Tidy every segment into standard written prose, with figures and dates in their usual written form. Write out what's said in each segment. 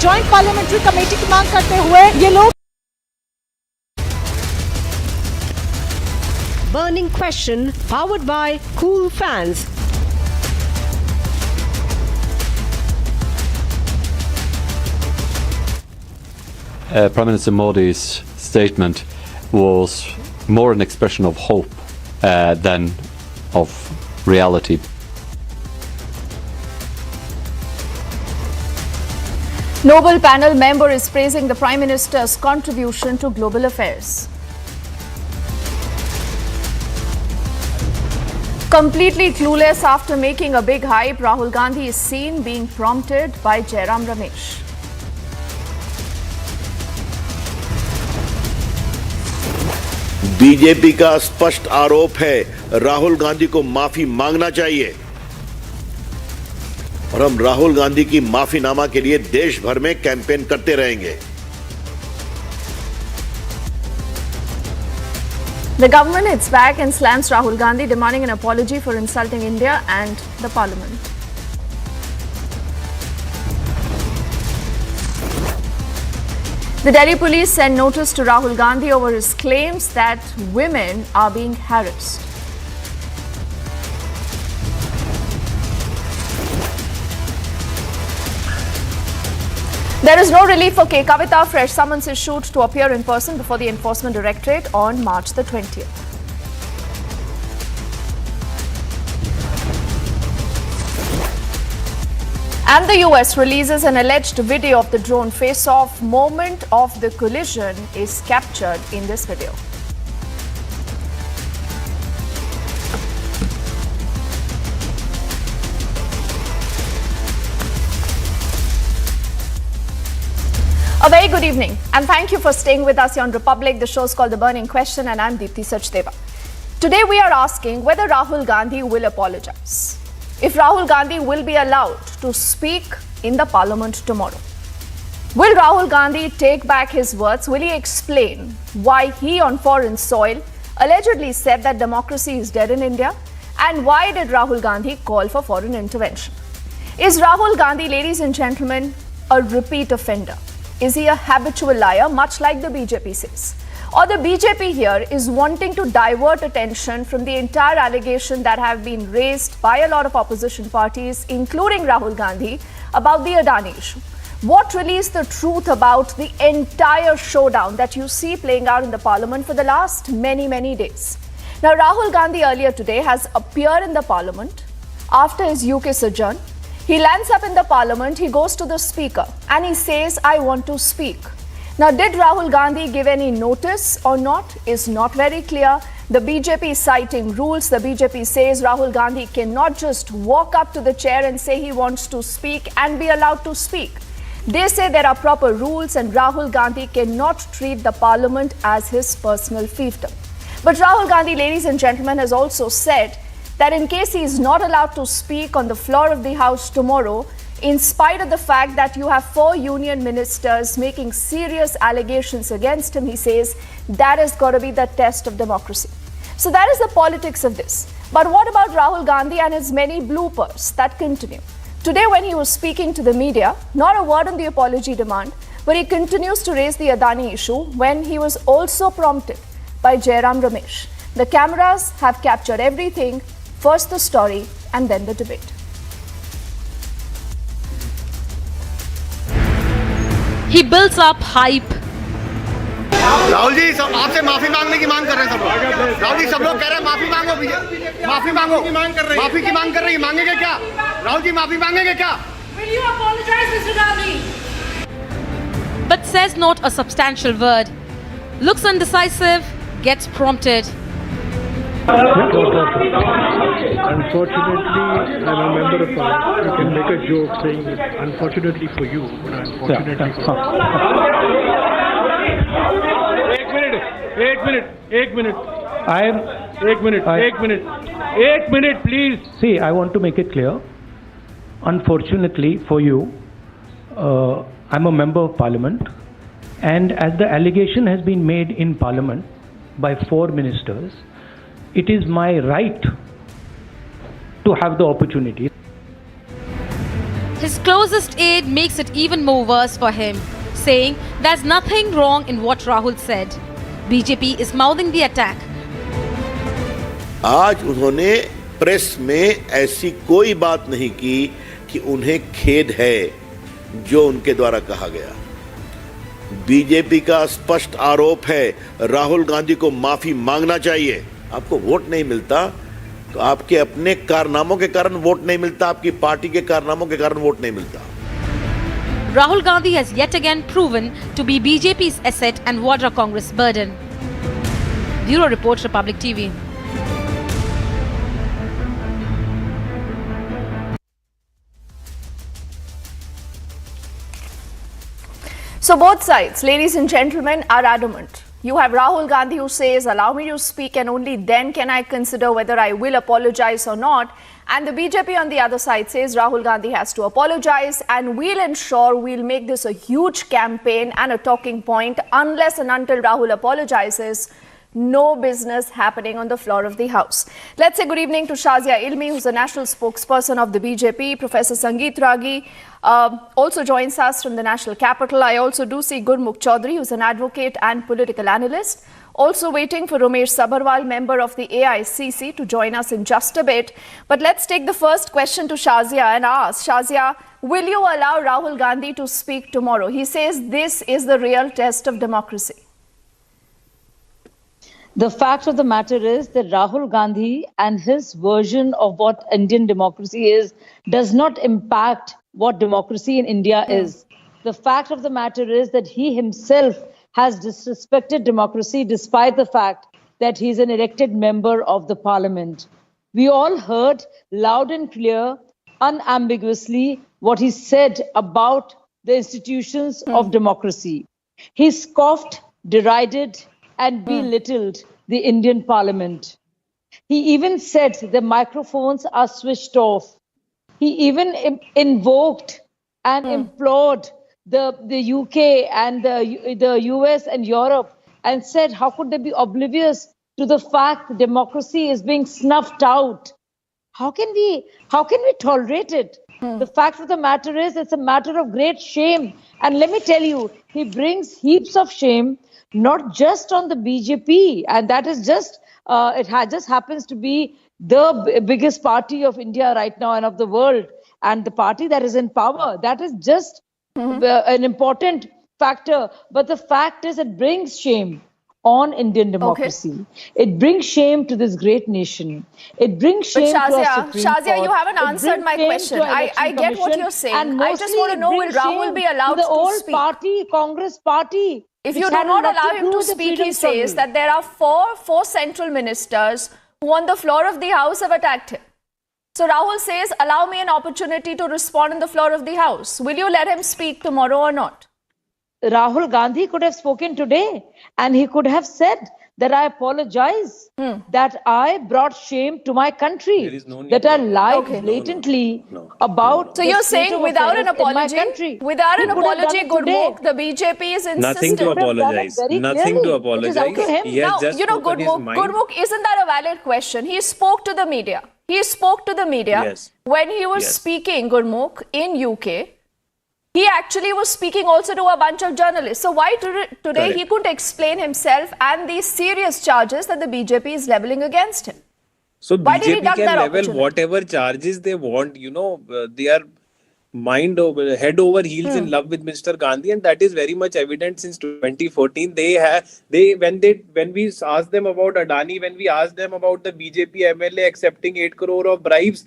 Joint parliamentary committee की मांग करते हुए ये लोग Burning question powered by Cool Fans. Prime Minister Modi's statement was more an expression of hope than of reality. Nobel panel member is praising the Prime Minister's contribution to global affairs. Completely clueless after making a big hype, Rahul Gandhi is seen being prompted by Jairam Ramesh. BJP का स्पष्ट आरोप है, राहुल गांधी को माफी मांगना चाहिए और हम राहुल गांधी की माफीनामा के लिए देश भर में कैंपेन करते रहेंगे। The government hits back and slams Rahul Gandhi, demanding an apology for insulting India and the parliament. The Delhi police sent notice to Rahul Gandhi over his claims that women are being harassed. There is no relief for K. Kavita. Fresh summons issued to appear in person before the Enforcement Directorate on March the 20th. And the US releases an alleged video of the drone face-off. Moment of the collision is captured in this video. A very good evening and thank you for staying with us here on Republic. The show is called The Burning Question and I'm Deepthi Sachdeva. Today we are asking whether Rahul Gandhi will apologize. If Rahul Gandhi will be allowed to speak in the parliament tomorrow. Will Rahul Gandhi take back his words? Will he explain why he on foreign soil allegedly said that democracy is dead in India? And why did Rahul Gandhi call for foreign intervention? Is Rahul Gandhi, ladies and gentlemen, a repeat offender? Is he a habitual liar, much like the BJP says? Or the BJP here is wanting to divert attention from the entire allegation that have been raised by a lot of opposition parties, including Rahul Gandhi, about the Adani issue? What really is the truth about the entire showdown that you see playing out in the parliament for the last many days? Now, Rahul Gandhi earlier today has appeared in the parliament after his UK sojourn. He lands up in the parliament, he goes to the speaker and he says, I want to speak. Now, did Rahul Gandhi give any notice or not is not very clear. The BJP is citing rules. The BJP says Rahul Gandhi cannot just walk up to the chair and say he wants to speak and be allowed to speak. They say there are proper rules and Rahul Gandhi cannot treat the parliament as his personal fiefdom. But Rahul Gandhi, ladies and gentlemen, has also said that in case he is not allowed to speak on the floor of the House tomorrow, in spite of the fact that you have 4 union ministers making serious allegations against him, he says that is got to be the test of democracy. So that is the politics of this. But what about Rahul Gandhi and his many bloopers that continue? Today when he was speaking to the media, not a word on the apology demand, but he continues to raise the Adani issue when he was also prompted by Jairam Ramesh. The cameras have captured everything. First the story and then the debate. He builds up hype. Rahul ji आपसे माफी मांगने की मांग कर रहे हैं सब लोग। राहुल जी सब लोग कह रहे हैं माफी मांगो, माफी मांगो, माफी की मांग कर रही है। मांगेंगे क्या? राहुल जी माफी मांगेंगे क्या? Will you apologize, Mr. Gandhi? But says not a substantial word. Looks undecisive, gets prompted. Unfortunately, I'm a member of Parliament. You can make a joke saying, unfortunately for you, but unfortunately for me. एक minute please. See, I want to make it clear. Unfortunately for you, I'm a member of Parliament, and as the allegation has been made in Parliament by 4 ministers, it is my right to have the opportunity. His closest aide makes it even more worse for him, saying there's nothing wrong in what Rahul said. BJP is mouthing the attack. आज उन्होंने press में ऐसी कोई बात नहीं की कि उन्हें खेद है जो उनके द्वारा कहा गया। बीजेपी का स्पष्ट आरोप है राहुल गांधी को माफी मांगना चाहिए। आपको वोट नहीं मिलता तो आपके अपने कारनामों के कारण वोट नहीं मिलता, आपकी पार्टी के कारनामों के कारण वोट नहीं मिलता। Rahul Gandhi has yet again proven to be BJP's asset and Vadra Congress burden. Bureau Report, Republic TV. So both sides, ladies and gentlemen, are adamant. You have Rahul Gandhi who says, allow me to speak and only then can I consider whether I will apologize or not. And the BJP on the other side says Rahul Gandhi has to apologize and we'll ensure we'll make this a huge campaign and a talking point. Unless and until Rahul apologizes, no business happening on the floor of the House. Let's say good evening to Shazia Ilmi, who's the national spokesperson of the BJP. Professor Sangeet Ragi also joins us from the national capital. I also do see Gurmukh Chaudhary, who's an advocate and political analyst. Also waiting for Ramesh Sabarwal, member of the AICC, to join us in just a bit. But let's take the first question to Shazia and ask, Shazia, will you allow Rahul Gandhi to speak tomorrow? He says this is the real test of democracy. The fact of the matter is that Rahul Gandhi and his version of what Indian democracy is does not impact what democracy in India is. The fact of the matter is that he himself has disrespected democracy despite the fact that he's an elected member of the parliament. We all heard loud and clear, unambiguously, what he said about the institutions of democracy. He scoffed, derided, and belittled the Indian parliament. He even said the microphones are switched off. He even invoked and implored the UK and the US and Europe and said, how could they be oblivious to the fact that democracy is being snuffed out? How can we tolerate it? The fact of the matter is it's a matter of great shame. And let me tell you, he brings heaps of shame, not just on the BJP, and that is just, just happens to be the biggest party of India right now and of the world, and the party that is in power. That is just an important factor. But the fact is it brings shame on Indian democracy. Okay. It brings shame to this great nation. It brings shame to our Supreme Shazia, Court. you haven't answered my question. I get what you're saying. I just want to know, will Rahul be allowed to speak? The old party, Congress party. If you do not allow him to speak, he says that there are four central ministers who on the floor of the House have attacked him. So Rahul says, allow me an opportunity to respond on the floor of the House. Will you let him speak tomorrow or not? Rahul Gandhi could have spoken today and he could have said that I apologize, that I brought shame to my country, that I lied blatantly about. So you're saying without an apology, Gurmukh, the BJP is insistent. Nothing to apologize. Nothing to apologize. Now, Gurmukh, isn't that a valid question? He spoke to the media. When he was speaking, Gurmukh, in UK. He actually was speaking also to a bunch of journalists. So why today he couldn't explain himself and these serious charges that the BJP is levelling against him? So why BJP can level whatever charges they want. You know, they are head over heels in love with Mr. Gandhi, and that is very much evident since 2014. When we asked them about Adani, when we asked them about the BJP MLA accepting 8 crore of bribes,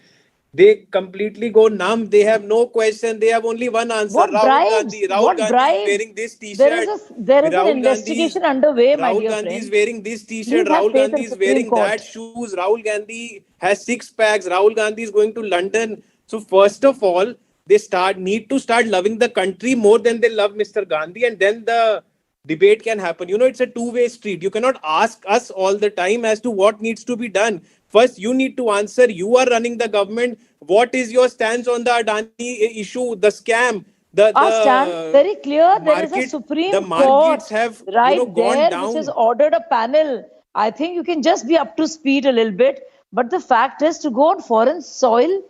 they completely go numb. They have no question. They have only one answer. Rahul Gandhi is wearing this t-shirt. There is an investigation underway, my dear friend. Rahul Gandhi is wearing this t-shirt. Rahul Gandhi is wearing that shoes. Rahul Gandhi has 6 packs. Rahul Gandhi is going to London. So first of all, they need to start loving the country more than they love Mr. Gandhi, and then the debate can happen. You know, it's a two-way street. You cannot ask us all the time as to what needs to be done. First, you need to answer. You are running the government. What is your stance on the Adani issue, the scam? Our stance very clear. There is a Supreme Court have, gone down, which has ordered a panel. I think you can just be up to speed a little bit. But the fact is, to go on foreign soil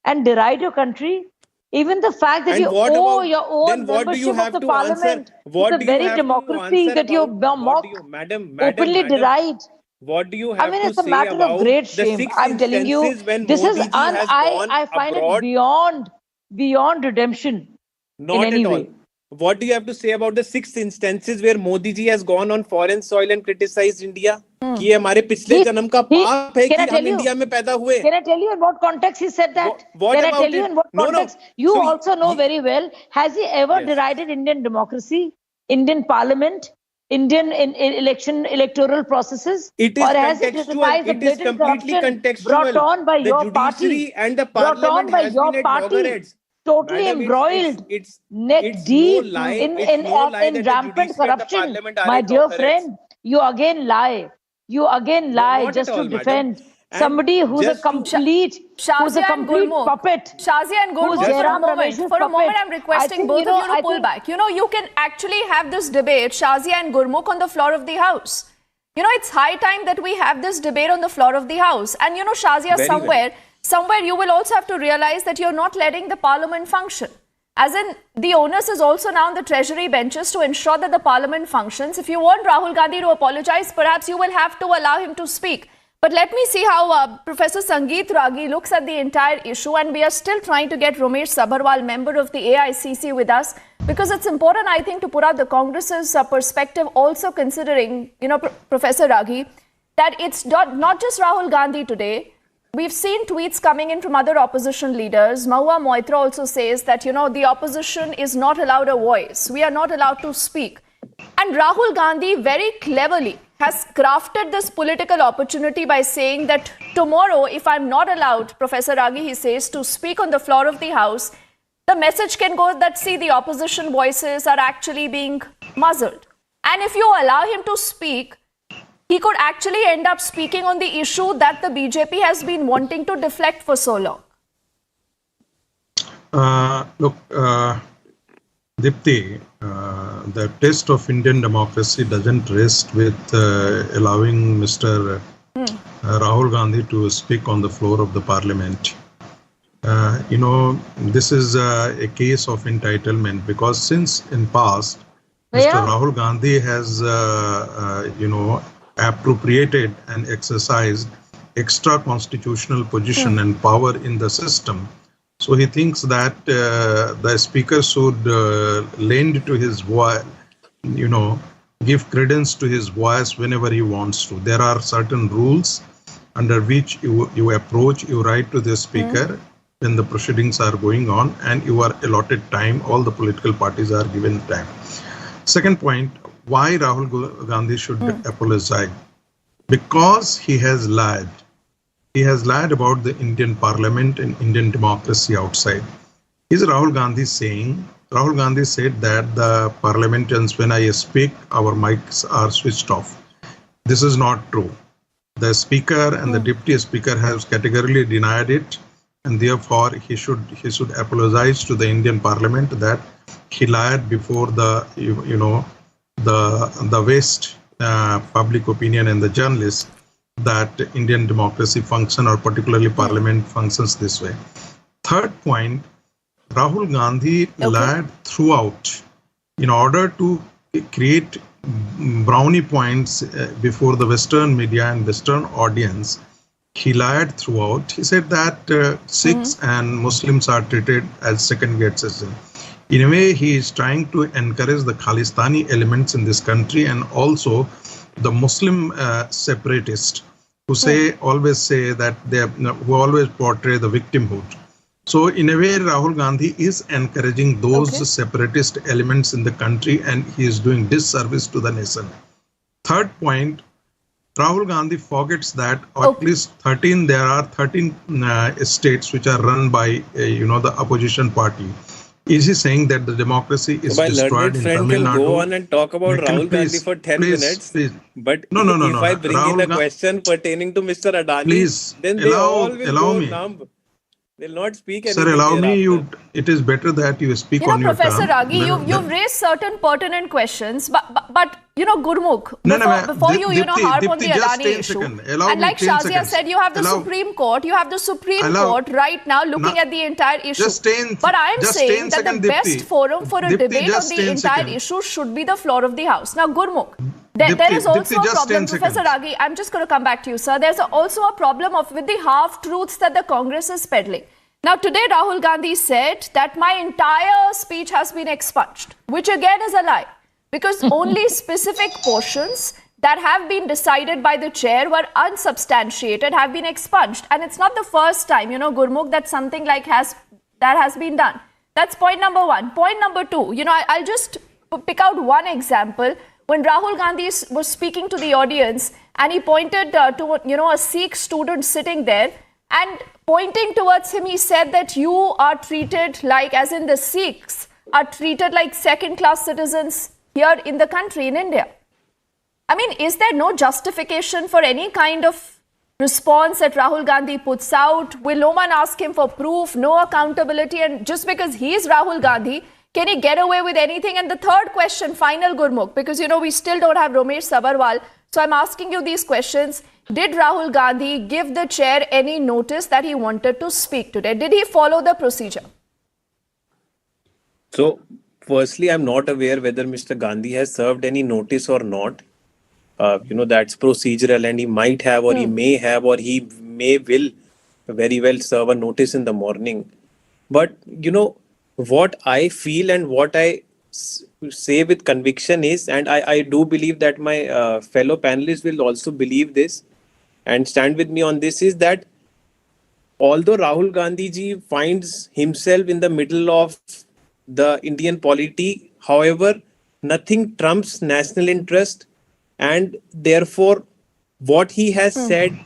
and deride your country, Even the fact that And you what owe about- your own then what do you membership of have the to answer? parliament What to do the you very have to democracy answer that you about- mock, what do you- madam, openly madam, deride. what do you I have mean, to it's a say matter of about great the shame. 6 I'm telling you, instances when this is, Modi ji has gone I find abroad? it beyond redemption in Not any at all. way. What do you have to say about the 6 instances where Modi ji has gone on foreign soil and criticized India? कि ये हमारे पिछले जन्म का पाप है Can कि I tell हम you? इंडिया में पैदा हुए. Can I tell you in what context he said that? What Can I about tell you it? in what No, no. context? You So also know very well. Has he ever Yes. derided Indian democracy, Indian parliament, Indian electoral processes? It is Or has he contextual. criticized the It is blatant completely corruption contextual. brought on by The your judiciary party? and the Brought on parliament by has your been at party? loggerheads. Totally Madam, embroiled, neck it's deep no lie. in It's no lie that the rampant judiciary and the corruption. parliament are My at dear loggerheads. friend, you again lie. You again lie not just at all, to madam. defend And somebody who's a just to- complete, Shazia and Gurmukh. puppet. Shazia and Who's Gurmukh, for a Jairam moment, Ramesh's for a moment, puppet. I'm requesting both of you to pull back. You know, you can actually have this debate, Shazia and Gurmukh, on the floor of the House. You know, it's high time that we have this debate on the floor of the House. And you know, Shazia, Very somewhere you will also have to realize that you're not letting the parliament function. As in, the onus is also now on the treasury benches to ensure that the parliament functions. If you want Rahul Gandhi to apologize, perhaps you will have to allow him to speak. But let me see how Professor Sangeet Ragi looks at the entire issue. And we are still trying to get Ramesh Sabharwal, member of the AICC, with us, because it's important, I think, to put out the Congress's perspective, also considering, you know, Professor Ragi, that it's not just Rahul Gandhi today. We've seen tweets coming in from other opposition leaders. Mahua Moitra also says that, you know, the opposition is not allowed a voice. We are not allowed to speak. And Rahul Gandhi very cleverly has crafted this political opportunity by saying that tomorrow, if I'm not allowed, Professor Ragi, he says, to speak on the floor of the House, the message can go that, see, the opposition voices are actually being muzzled. And if you allow him to speak, he could actually end up speaking on the issue that the BJP has been wanting to deflect for so long. Look, Dipti, the test of Indian democracy doesn't rest with allowing Mr. Rahul Gandhi to speak on the floor of the parliament. You know, this is a case of entitlement, because since in past, Mr. Rahul Gandhi has, you know, appropriated and exercised extra constitutional position and power in the system. So he thinks that the speaker should lend to his voice, you know, give credence to his voice whenever he wants to. There are certain rules under which you approach, you write to the speaker when the proceedings are going on, and you are allotted time. All the political parties are given time. Second point, why Rahul Gandhi should apologize? Because he has lied. He has lied about the Indian parliament and Indian democracy outside. Is Rahul Gandhi saying? Rahul Gandhi said that the parliamentarians, when I speak, our mics are switched off. This is not true. The speaker and the deputy speaker has categorically denied it, and therefore he should apologize to the Indian parliament that he lied before the the West public opinion and the journalists that Indian democracy function, or particularly parliament functions this way. Third point, Rahul Gandhi lied throughout in order to create brownie points before the Western media and Western audience. He lied throughout. He said that Sikhs and Muslims are treated as second-grade citizens. In a way, he is trying to encourage the Khalistani elements in this country, and also the Muslim separatists who always say that who always portray the victimhood. So in a way, Rahul Gandhi is encouraging those separatist elements in the country, and he is doing disservice to the nation. Third point, Rahul Gandhi forgets that at least there are 13 states which are run by the opposition party. Is he saying that the democracy is destroyed in Tamil Nadu? Go on and talk about Rahul Gandhi for 10 minutes. But if I bring in a question pertaining to Mr. Adani, then they all will go numb. They'll not speak Sir, anything allow me. thereafter. It is better that you speak You know, on your Professor term. Ragi, you've raised certain pertinent questions, but you know, Gurmukh, before you harp on the Adani issue, and like Shazia said, you have the Supreme Court, right now looking at the entire issue. But I am saying that the best forum for a debate on the entire issue should be the floor of the House. Now, Gurmukh, there is also a problem, Professor Ragi, I'm just going to come back to you, sir. There's also a problem with the half-truths that the Congress is peddling. Now, today Rahul Gandhi said that my entire speech has been expunged, which again is a lie, because only specific portions that have been decided by the chair were unsubstantiated, have been expunged. And it's not the first time, you know, Gurmukh, that something like that has bbeen done. That's point number one. Point number two, you know, I'll just pick out one example. When Rahul Gandhi was speaking to the audience and he pointed to, you know, a Sikh student sitting there, and pointing towards him, he said that you are treated like, as in the Sikhs are treated like second-class citizens here in the country, in India. I mean, is there no justification for any kind of response that Rahul Gandhi puts out? Will no one ask him for proof? No accountability? And just because he is Rahul Gandhi, can he get away with anything? And the third question, final, Gurmukh, because, you know, we still don't have Ramesh Sabarwal. So I'm asking you these questions. Did Rahul Gandhi give the chair any notice that he wanted to speak today? Did he follow the procedure? So, firstly, I'm not aware whether Mr. Gandhi has served any notice or not. You know, that's procedural, and he might have, or he may have, or he will very well serve a notice in the morning. But, you know, what I feel and what I say with conviction is, and I do believe that my fellow panelists will also believe this and stand with me on this, is that although Rahul Gandhi ji finds himself in the middle of the Indian polity, however, nothing trumps national interest, and therefore what he has said,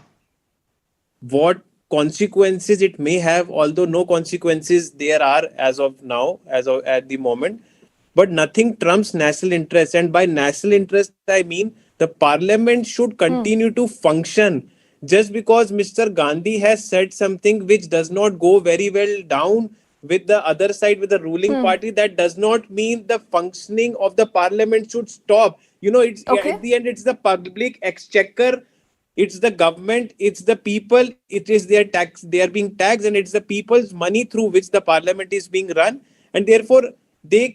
what consequences it may have, although no consequences there are as of now, at the moment, but nothing trumps national interest. And by national interest, I mean the parliament should continue to function. Just because Mr. Gandhi has said something which does not go very well down with the other side, with the ruling party, that does not mean the functioning of the parliament should stop. You know, it's at the end, it's the public exchequer, it's the government, it's the people, it is their tax, they are being taxed, and it's the people's money through which the parliament is being run, and therefore they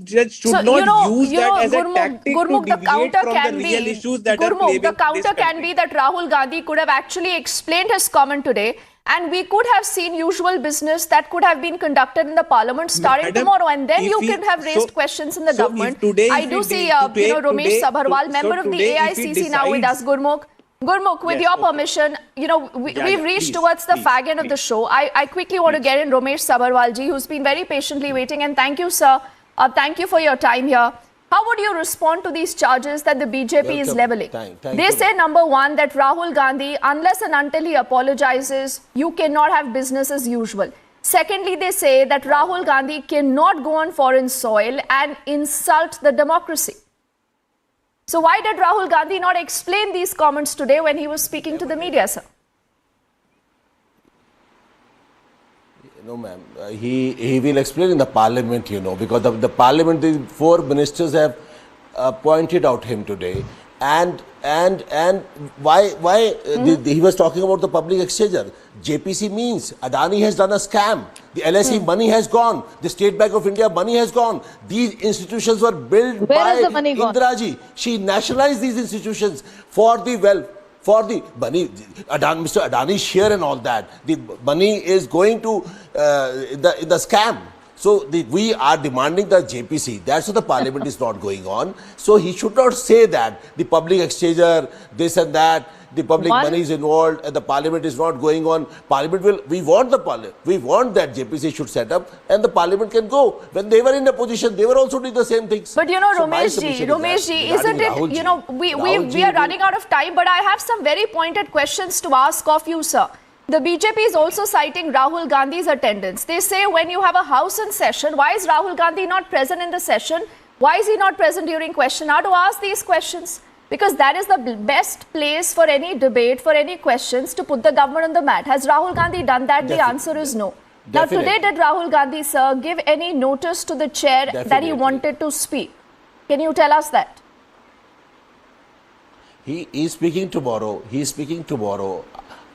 just should not use that as a tactic to deviate from the real issues that are plaguing the counter this can country. be that Rahul Gandhi could have actually explained his comment today, and we could have seen usual business that could have been conducted in the parliament starting tomorrow, and then you could have raised questions in the government. I do see, Ramesh Sabharwal, member of the AICC, now with us. Gurmukh, with your permission, you know, we've reached towards the fag end of the show. I quickly want to get in Ramesh Sabarwal ji, who's been very patiently waiting. And thank you, sir. Thank you for your time here. How would you respond to these charges that the BJP is leveling? They say, number one, that Rahul Gandhi, unless and until he apologizes, you cannot have business as usual. Secondly, they say that Rahul Gandhi cannot go on foreign soil and insult the democracy. So why did Rahul Gandhi not explain these comments today when he was speaking to the media, sir? No, ma'am. He will explain in the parliament, you know, because the parliament, the four ministers have pointed out him today. And why he was talking about the public exchequer. JPC means Adani has done a scam. The LSE money has gone. The State Bank of India money has gone. These institutions were built by Indira ji. She nationalized these institutions for the wealth, for the money. Mr. Adani's share and all that. The money is going to in the scam. So we are demanding the JPC. That's why the parliament is not going on. So he should not say that the public exchequer, this and that, the public money is involved, and the parliament is not going on. Parliament will. We want the parliament. We want that JPC should set up, and the parliament can go. When they were in a position, they were also doing the same things. But you know, so Ramesh ji, isn't it? You know, we are running out of time. But I have some very pointed questions to ask of you, sir. The BJP is also citing Rahul Gandhi's attendance. They say when you have a house in session, why is Rahul Gandhi not present in the session? Why is he not present during question hour to ask these questions? Because that is the best place for any debate, for any questions, to put the government on the mat. Has Rahul Gandhi done that? The answer is no. Now, today, did Rahul Gandhi, sir, give any notice to the chair that he wanted to speak? Can you tell us that? He is speaking tomorrow. He is speaking tomorrow.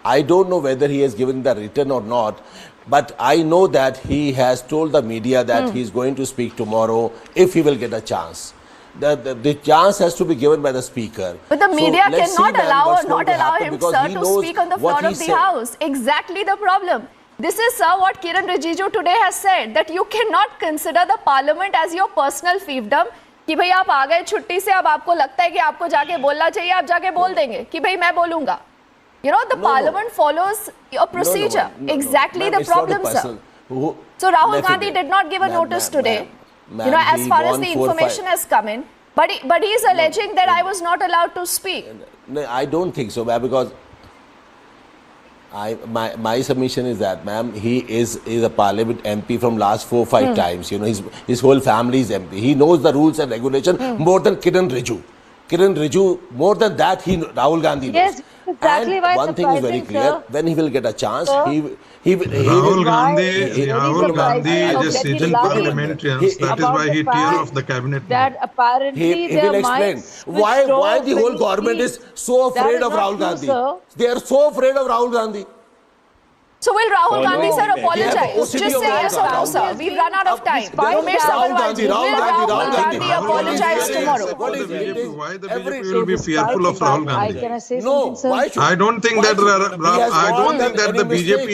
I don't know whether he has given the written or not, but I know that he has told the media that he is going to speak tomorrow if he will get a chance. The chance has to be given by the speaker. But the media cannot allow or not allow him, sir, to speak on the floor of the House. Exactly the problem. This is, sir, what Kiran Rijiju today has said, that you cannot consider the parliament as your personal fiefdom. कि भाई आप आ गए छुट्टी से, अब आपको लगता है कि आपको जाके बोलना चाहिए, आप जाके बोल देंगे कि भाई मैं बोलूंगा. You know, the parliament follows a procedure. Exactly the problem, sir. So Rahul Gandhi did not give a notice today. You know, as far as the information has come in, but he is alleging that I was not allowed to speak. No, I don't think so, ma'am, because my submission is that, ma'am, he is a parliament MP from last 4 or 5 times. You know, his whole family is MP. He knows the rules and regulation more than Kiran Rijiju. Kiran Rijiju, more than that, Rahul Gandhi knows. Yes, exactly. And one thing is very clear: when he will get a chance, Rahul Gandhi is a seasoned parliamentarian. That is why he tear off the cabinet. That apparently he will explain why the whole government is so afraid of Rahul Gandhi. They are so afraid of Rahul Gandhi. So will Rahul Gandhi, sir, apologize? Just say yes or no, sir. We've run out of time. Rahul Gandhi apologize tomorrow? Why the BJP will be fearful of Rahul Gandhi? Can I say something, sir? I don't think that the BJP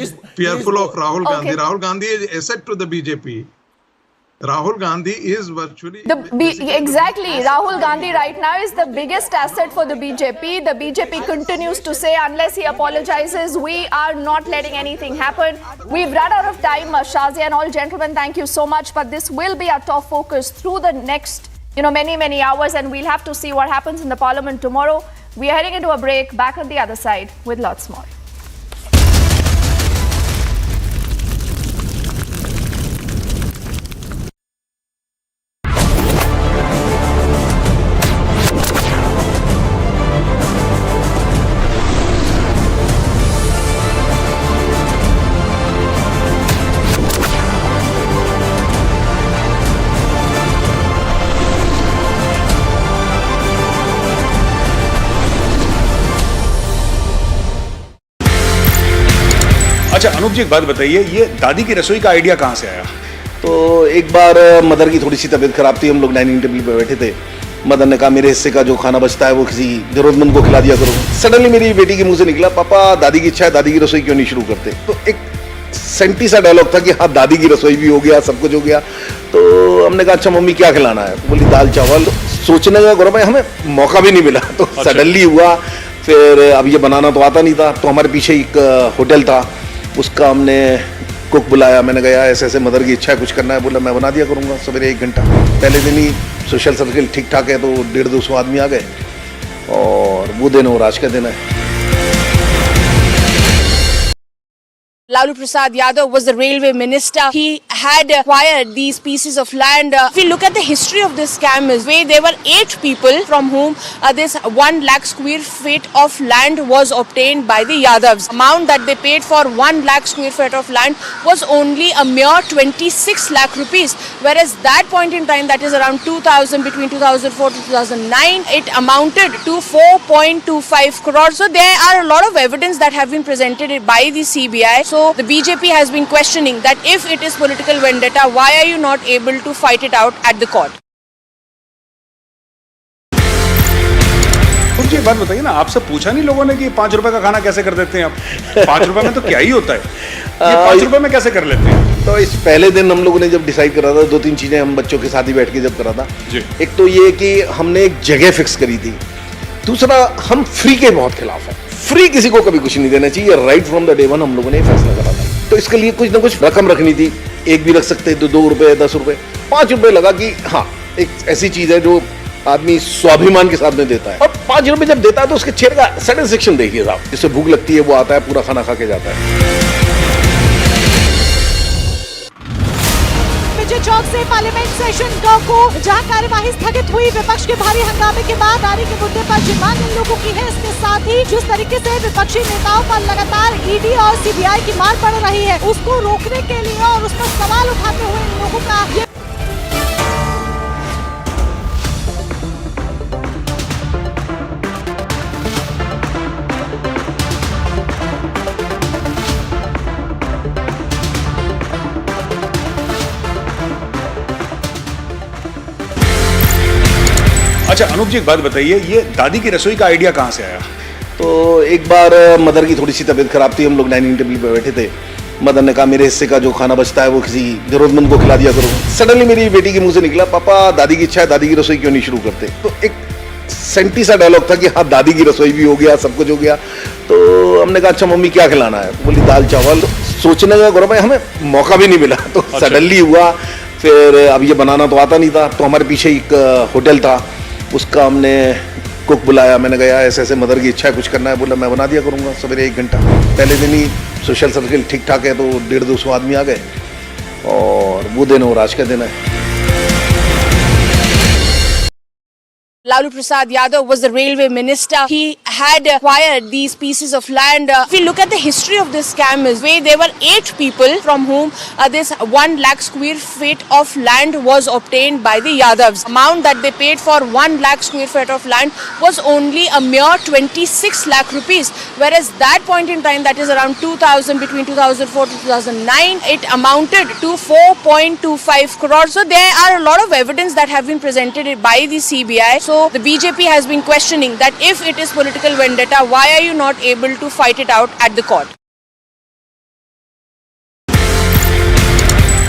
is fearful of Rahul Gandhi. Rahul Gandhi is asset to the BJP. Rahul Gandhi is virtually... Exactly. Rahul Gandhi right now is the biggest asset for the BJP. The BJP continues to say unless he apologizes, we are not letting anything happen. We've run out of time, Shazia and all gentlemen, thank you so much. But this will be our top focus through the next, many hours, and we'll have to see what happens in the parliament tomorrow. We are heading into a break, back on the other side with lots more. अच्छा अनूप जी एक बात बताइए, ये दादी की रसोई का idea कहाँ से आया? तो एक बार मदर की थोड़ी सी तबीयत खराब थी, हम लोग डाइनिंग टेबल पे बैठे थे. मदर ने कहा मेरे हिस्से का जो खाना बचता है वो किसी जरूरतमंद को खिला दिया करो. सडनली मेरी बेटी के मुंह से निकला, पापा दादी की इच्छा है, दादी की रसोई क्यों नहीं शुरू करते. तो एक सेंटी सा डायलॉग था कि हाँ दादी की रसोई भी हो गया, सब कुछ हो गया. तो हमने कहा अच्छा मम्मी क्या खिलाना है, तो बोली दाल चावल. सोचने का गौरव भाई हमें मौका भी नहीं मिला, तो सडनली हुआ. फिर अब ये बनाना तो आता नहीं था, तो हमारे पीछे एक होटल था, उसका हमने कुक बुलाया. मैंने कहा ऐसे ऐसे मदर की इच्छा है कुछ करना है. बोला मैं बना दिया करूँगा सवेरे 1 घंटा. पहले दिन ही सोशल सर्किल ठीक ठाक है, तो 150-200 आदमी आ गए, और वो दिन और आज का दिन है. Lalu Prasad Yadav was the railway minister. He had acquired these pieces of land. If we look at the history of this scam, there were 8 people from whom this 1 lakh square feet of land was obtained by the Yadavs. Amount that they paid for 1 lakh square feet of land was only a mere 26 lakh rupees. Whereas that point in time, that is around 2000, between 2004 to 2009, it amounted to 4.25 crores. So there are a lot of evidence that have been presented by the CBI. So the BJP has been questioning that if it is political vendetta, why are you not able to fight it out at the court? मुझे एक बात बताइए ना, आपसे पूछा नहीं लोगों ने कि 5 रुपए का खाना कैसे कर देते हैं आप? 5 रुपए में तो क्या ही होता है, ये 5 रुपए में कैसे कर लेते हैं? तो इस पहले दिन हम लोगों ने जब डिसाइड करा था, 2-3 चीजें हम बच्चों के साथ ही बैठ के जब करा था. एक तो ये कि हमने एक जगह फिक्स करी थी. दूसरा, हम फ्री के बहुत खिलाफ है. फ्री किसी को कभी कुछ नहीं देना चाहिए. Right from the day one हम लोगों ने फैसला करा था. तो इसके लिए कुछ ना कुछ रकम रखनी थी. एक भी रख सकते हैं, तो 2 रुपए, 10 रुपए, 5 रुपए लगा कि हाँ एक ऐसी चीज है जो आदमी स्वाभिमान के साथ में देता है. और 5 रुपए जब देता है तो उसके चेहरे का सेटिस्फेक्शन देखिए साहब. जिससे भूख लगती है वो आता है, पूरा खाना खा के जाता है. विजय चौक से पार्लियामेंट सेशन को जहां कार्यवाही स्थगित हुई, विपक्ष के भारी हंगामे के बाद अदानी के मुद्दे पर जो मांग इन लोगों की है, इसके साथ ही जिस तरीके से विपक्षी नेताओं पर लगातार ईडी और सीबीआई की मार पड़ रही है, उसको रोकने के लिए और उस पर सवाल उठाते हुए इन लोगों का ये अच्छा अनूप जी एक बात बताइए, ये दादी की रसोई का आइडिया कहाँ से आया? तो एक बार मदर की थोड़ी सी तबीयत खराब थी, हम लोग डाइनिंग टेबल पे बैठे थे। मदर ने कहा मेरे हिस्से का जो खाना बचता है वो किसी जरूरतमंद को खिला दिया करो। सडनली मेरी बेटी के मुंह से निकला, पापा दादी की इच्छा है, दादी की रसोई क्यों नहीं शुरू करते? तो एक सेंटी सा डायलॉग था कि हाँ दादी की रसोई भी हो गया, सब कुछ हो गया। तो हमने कहा अच्छा मम्मी क्या खिलाना है? बोली दाल चावल। तो सोचने का गौरव भाई हमें मौका भी नहीं मिला, तो सडनली हुआ। फिर अब ये बनाना तो आता नहीं था, तो हमारे पीछे एक होटल था, उसका हमने कुक बुलाया। मैंने कहा ऐसे ऐसे मदर की इच्छा है, कुछ करना है। बोला मैं बना दिया करूँगा सवेरे 1 घंटा। पहले दिन ही सोशल सर्किल ठीक ठाक है, तो 150-200 आदमी आ गए और वो दिन और आज का दिन है। Lalu Prasad Yadav was the railway minister. He had acquired these pieces of land. If we look at the history of this scam, is where there were 8 people from whom this 1 lakh square feet of land was obtained by the Yadavs. Amount that they paid for 1 lakh square feet of land was only a mere 26 lakh rupees. Whereas that point in time, that is around 2000, between 2004 to 2009, it amounted to 4.25 crores. So there are a lot of evidence that have been presented by the CBI. So the BJP has been questioning that if it is political vendetta, why are you not able to fight it out at the court?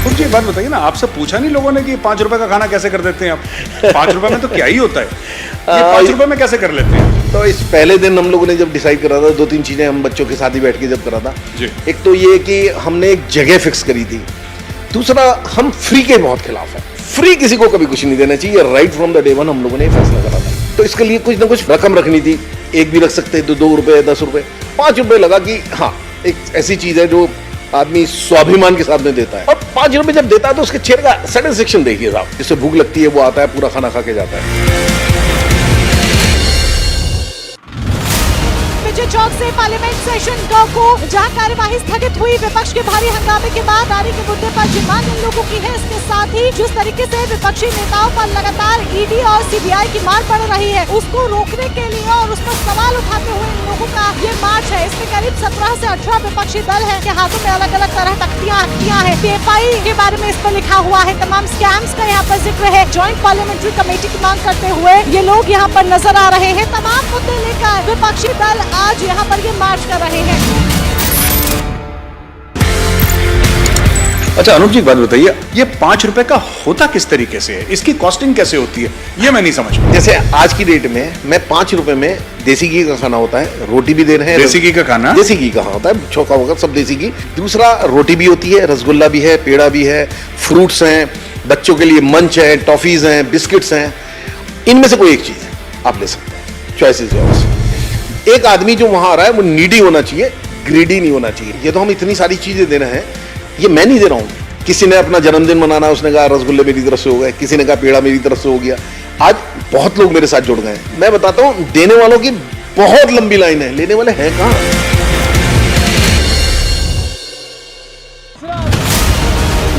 मुझे एक बात बताइए ना, आपसे पूछा नहीं लोगों ने कि 5 रुपए का खाना कैसे कर देते हैं आप? 5 रुपए में तो क्या ही होता है, ये 5 रुपए में कैसे कर लेते हैं? तो इस पहले दिन हम लोगों ने जब डिसाइड करा था, 2-3 चीजें हम बच्चों के साथ ही बैठ के जब करा था। एक तो ये कि हमने एक जगह फिक्स करी थी। दूसरा, हम फ्री के बहुत खिलाफ है। फ्री किसी को कभी कुछ नहीं देना चाहिए। Right from the day one हम लोगों ने फैसला करा था। तो इसके लिए कुछ ना कुछ रकम रखनी थी। एक भी रख सकते तो 2 रुपए, 10 रुपए, 5 रुपए लगा कि हाँ एक ऐसी चीज है जो आदमी स्वाभिमान के साथ में देता है। और 5 रुपए जब देता है तो उसके चेहरे का सेटिस्फेक्शन देखिए साहब, जिससे भूख लगती है वो आता है, पूरा खाना खा के जाता है। विजय चौक से पार्लियामेंट सेशन को जहां कार्यवाही स्थगित हुई, विपक्ष के भारी हंगामे के बाद अदानी के मुद्दे पर जो मांग इन लोगों की है, इसके साथ ही जिस तरीके से विपक्षी नेताओं पर लगातार ईडी और सीबीआई की मार पड़ रही है, उसको रोकने के लिए और उस पर सवाल उठाते हुए इन लोगों का ये मार्च है। इसमें करीब 17 से 18 विपक्षी दल है के हाथों में अलग अलग तरह तख्तियां हैं। पीएफआई के बारे में इस पर लिखा हुआ है, तमाम स्कैम्स का यहाँ पर जिक्र है। ज्वाइंट पार्लियामेंट्री कमेटी की मांग करते हुए ये लोग यहाँ पर नजर आ रहे हैं। तमाम मुद्दे लेकर विपक्षी दल आज यहाँ पर ये मार्च कर रहे हैं। अच्छा अनूप जी एक बात बताइए, ये 5 रुपए का होता किस तरीके से है? इसकी कॉस्टिंग कैसे होती है, ये मैं नहीं समझ पाया। जैसे आज की डेट में मैं 5 रुपए में देसी घी का खाना होता है, रोटी भी दे रहे हैं। देसी घी का खाना? देसी घी का होता है, चौका होगा सब देसी घी। दूसरा, रोटी भी होती है, रसगुल्ला भी है, पेड़ा भी है, फ्रूट्स हैं, बच्चों के लिए मंच है, टॉफीज हैं, बिस्किट्स हैं। इनमें से कोई एक चीज आप ले सकते हैं, चॉइस इज योर्स। एक आदमी जो वहां आ रहा है वो नीडी होना चाहिए, ग्रीडी नहीं होना चाहिए। ये तो हम इतनी सारी चीजें दे रहे हैं, ये मैं नहीं दे रहा हूं। किसी ने अपना जन्मदिन मनाना है, उसने कहा रसगुल्ले मेरी तरफ से हो गए, किसी ने कहा पेड़ा मेरी तरफ से हो गया। आज बहुत लोग मेरे साथ जुड़ गए हैं। मैं बताता हूं, देने वालों की बहुत लंबी लाइन है, लेने वाले हैं कहां?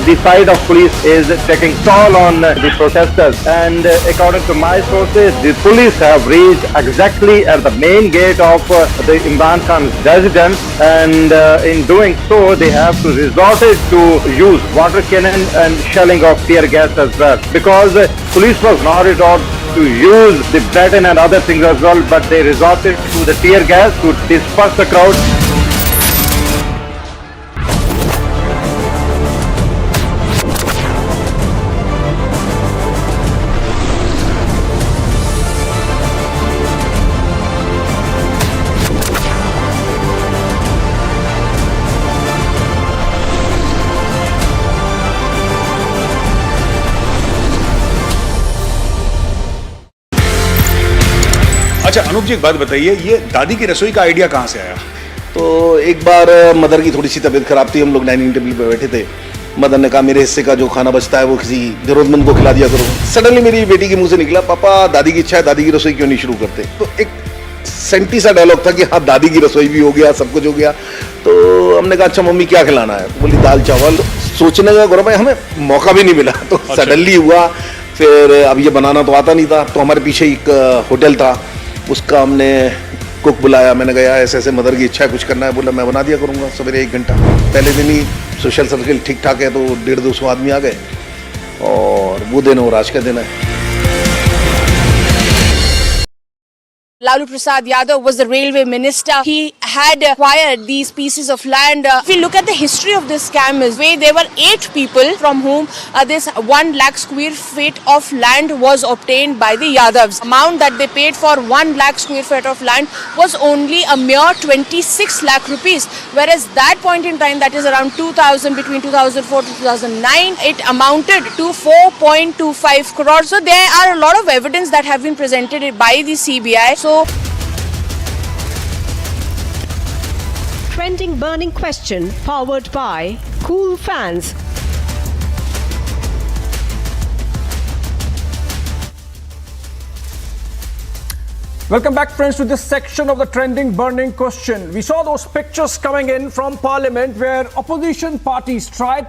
The side of police is taking toll on the protesters, and according to my sources, the police have reached exactly at the main gate of the Imran Khan's residence, and in doing so they have to resorted to use water cannon and shelling of tear gas as well, because police was not resort to use the baton and other things as well, but they resorted to the tear gas to disperse the crowd. अच्छा अनूप जी एक बात बताइए, ये दादी की रसोई का idea कहाँ से आया? तो एक बार मदर की थोड़ी सी तबीयत खराब थी, हम लोग डाइनिंग टेबल पे बैठे थे। मदन ने कहा मेरे हिस्से का जो खाना बचता है वो किसी जरूरतमंद को खिला दिया करो। सडनली मेरी बेटी के मुंह से निकला, पापा दादी की इच्छा है, दादी की रसोई क्यों नहीं शुरू करते। तो एक सेंटी सा डायलॉग था कि हाँ दादी की रसोई भी हो गया, सब कुछ हो गया। तो हमने कहा अच्छा मम्मी क्या खिलाना है, तो बोली दाल चावल। सोचने का गौरव भाई हमें मौका भी नहीं मिला, तो सडनली हुआ। फिर अब ये बनाना तो आता नहीं था, तो हमारे पीछे एक होटल था, उसका हमने कुक बुलाया। मैंने कहा ऐसे ऐसे मदर की इच्छा है, कुछ करना है। बोला मैं बना दिया करूँगा सवेरे 1 घंटा। पहले दिन ही सोशल सर्किल ठीक ठाक है, तो 150-200 आदमी आ गए और वो दिन और आज का दिन है। Lalu Prasad Yadav was the railway minister. He had acquired these pieces of land. If we look at the history of this scam, there were 8 people from whom this 1 lakh square feet of land was obtained by the Yadavs. Amount that they paid for 1 lakh square feet of land was only a mere 26 lakh rupees. Whereas that point in time, that is around 2000, between 2004 to 2009, it amounted to 4.25 crores. So there are a lot of evidence that have been presented by the CBI. Trending burning question powered by Cool Fans. Welcome back, friends, to this section of the trending burning question. We saw those pictures coming in from Parliament where opposition parties tried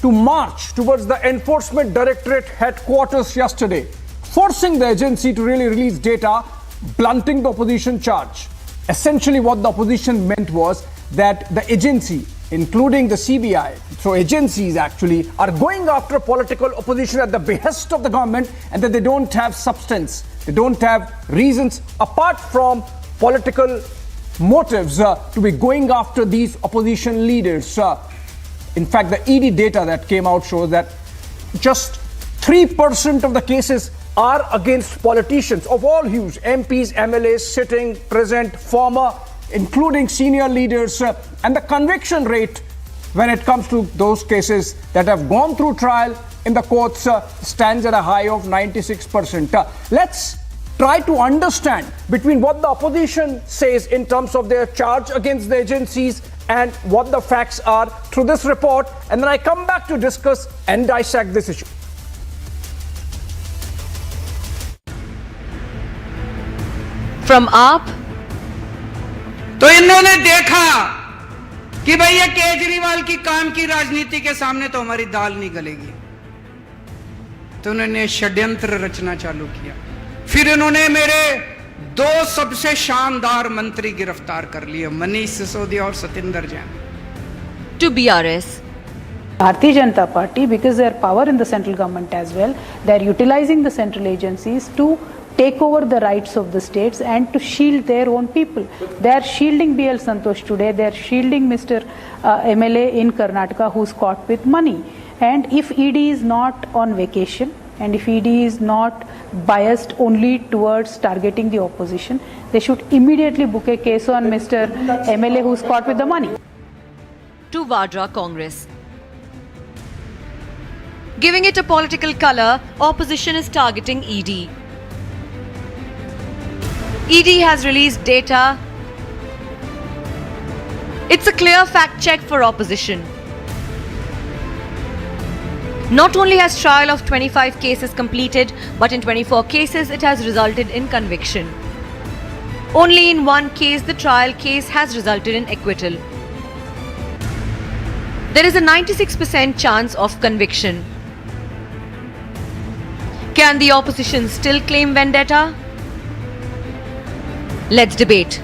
to march towards the Enforcement Directorate headquarters yesterday, forcing the agency to really release data, blunting the opposition charge. Essentially what the opposition meant was that the agency, including the CBI, so agencies actually are going after political opposition at the behest of the government, and that they don't have substance, they don't have reasons apart from political motives to be going after these opposition leaders. In fact, the ED data that came out shows that just 3% of the cases are against politicians of all hues, MPs, MLAs, sitting, present, former, including senior leaders, and the conviction rate when it comes to those cases that have gone through trial in the courts stands at a high of 96%. Let's try to understand between what the opposition says in terms of their charge against the agencies and what the facts are through this report, and then I come back to discuss and dissect this issue. From AAP, तो इन्होंने देखा कि भाई ये केजरीवाल की काम की राजनीति के सामने तो हमारी दाल नहीं गलेगी, तो उन्होंने षड्यंत्र रचना चालू किया। फिर इन्होंने मेरे 2 सबसे शानदार मंत्री गिरफ्तार कर लिए, मनीष सिसोदिया और Satinder Jain. to BRS. Bharatiya Janata Party, because their power in the central government as well, they are utilizing the central agencies to take over the rights of the states and to shield their own people. They are shielding BL Santosh today, they are shielding Mr. MLA in Karnataka who's caught with money. And if ED is not on vacation, and if ED is not biased only towards targeting the opposition, they should immediately book a case on Mr. MLA who's caught with the money. To Vadra Congress. Giving it a political color, opposition is targeting ED. ED has released data. It's a clear fact check for opposition. Not only has trial of 25 cases completed, but in 24 cases it has resulted in conviction. Only in 1 case the trial case has resulted in acquittal. There is a 96% chance of conviction. Can the opposition still claim vendetta? Let's debate.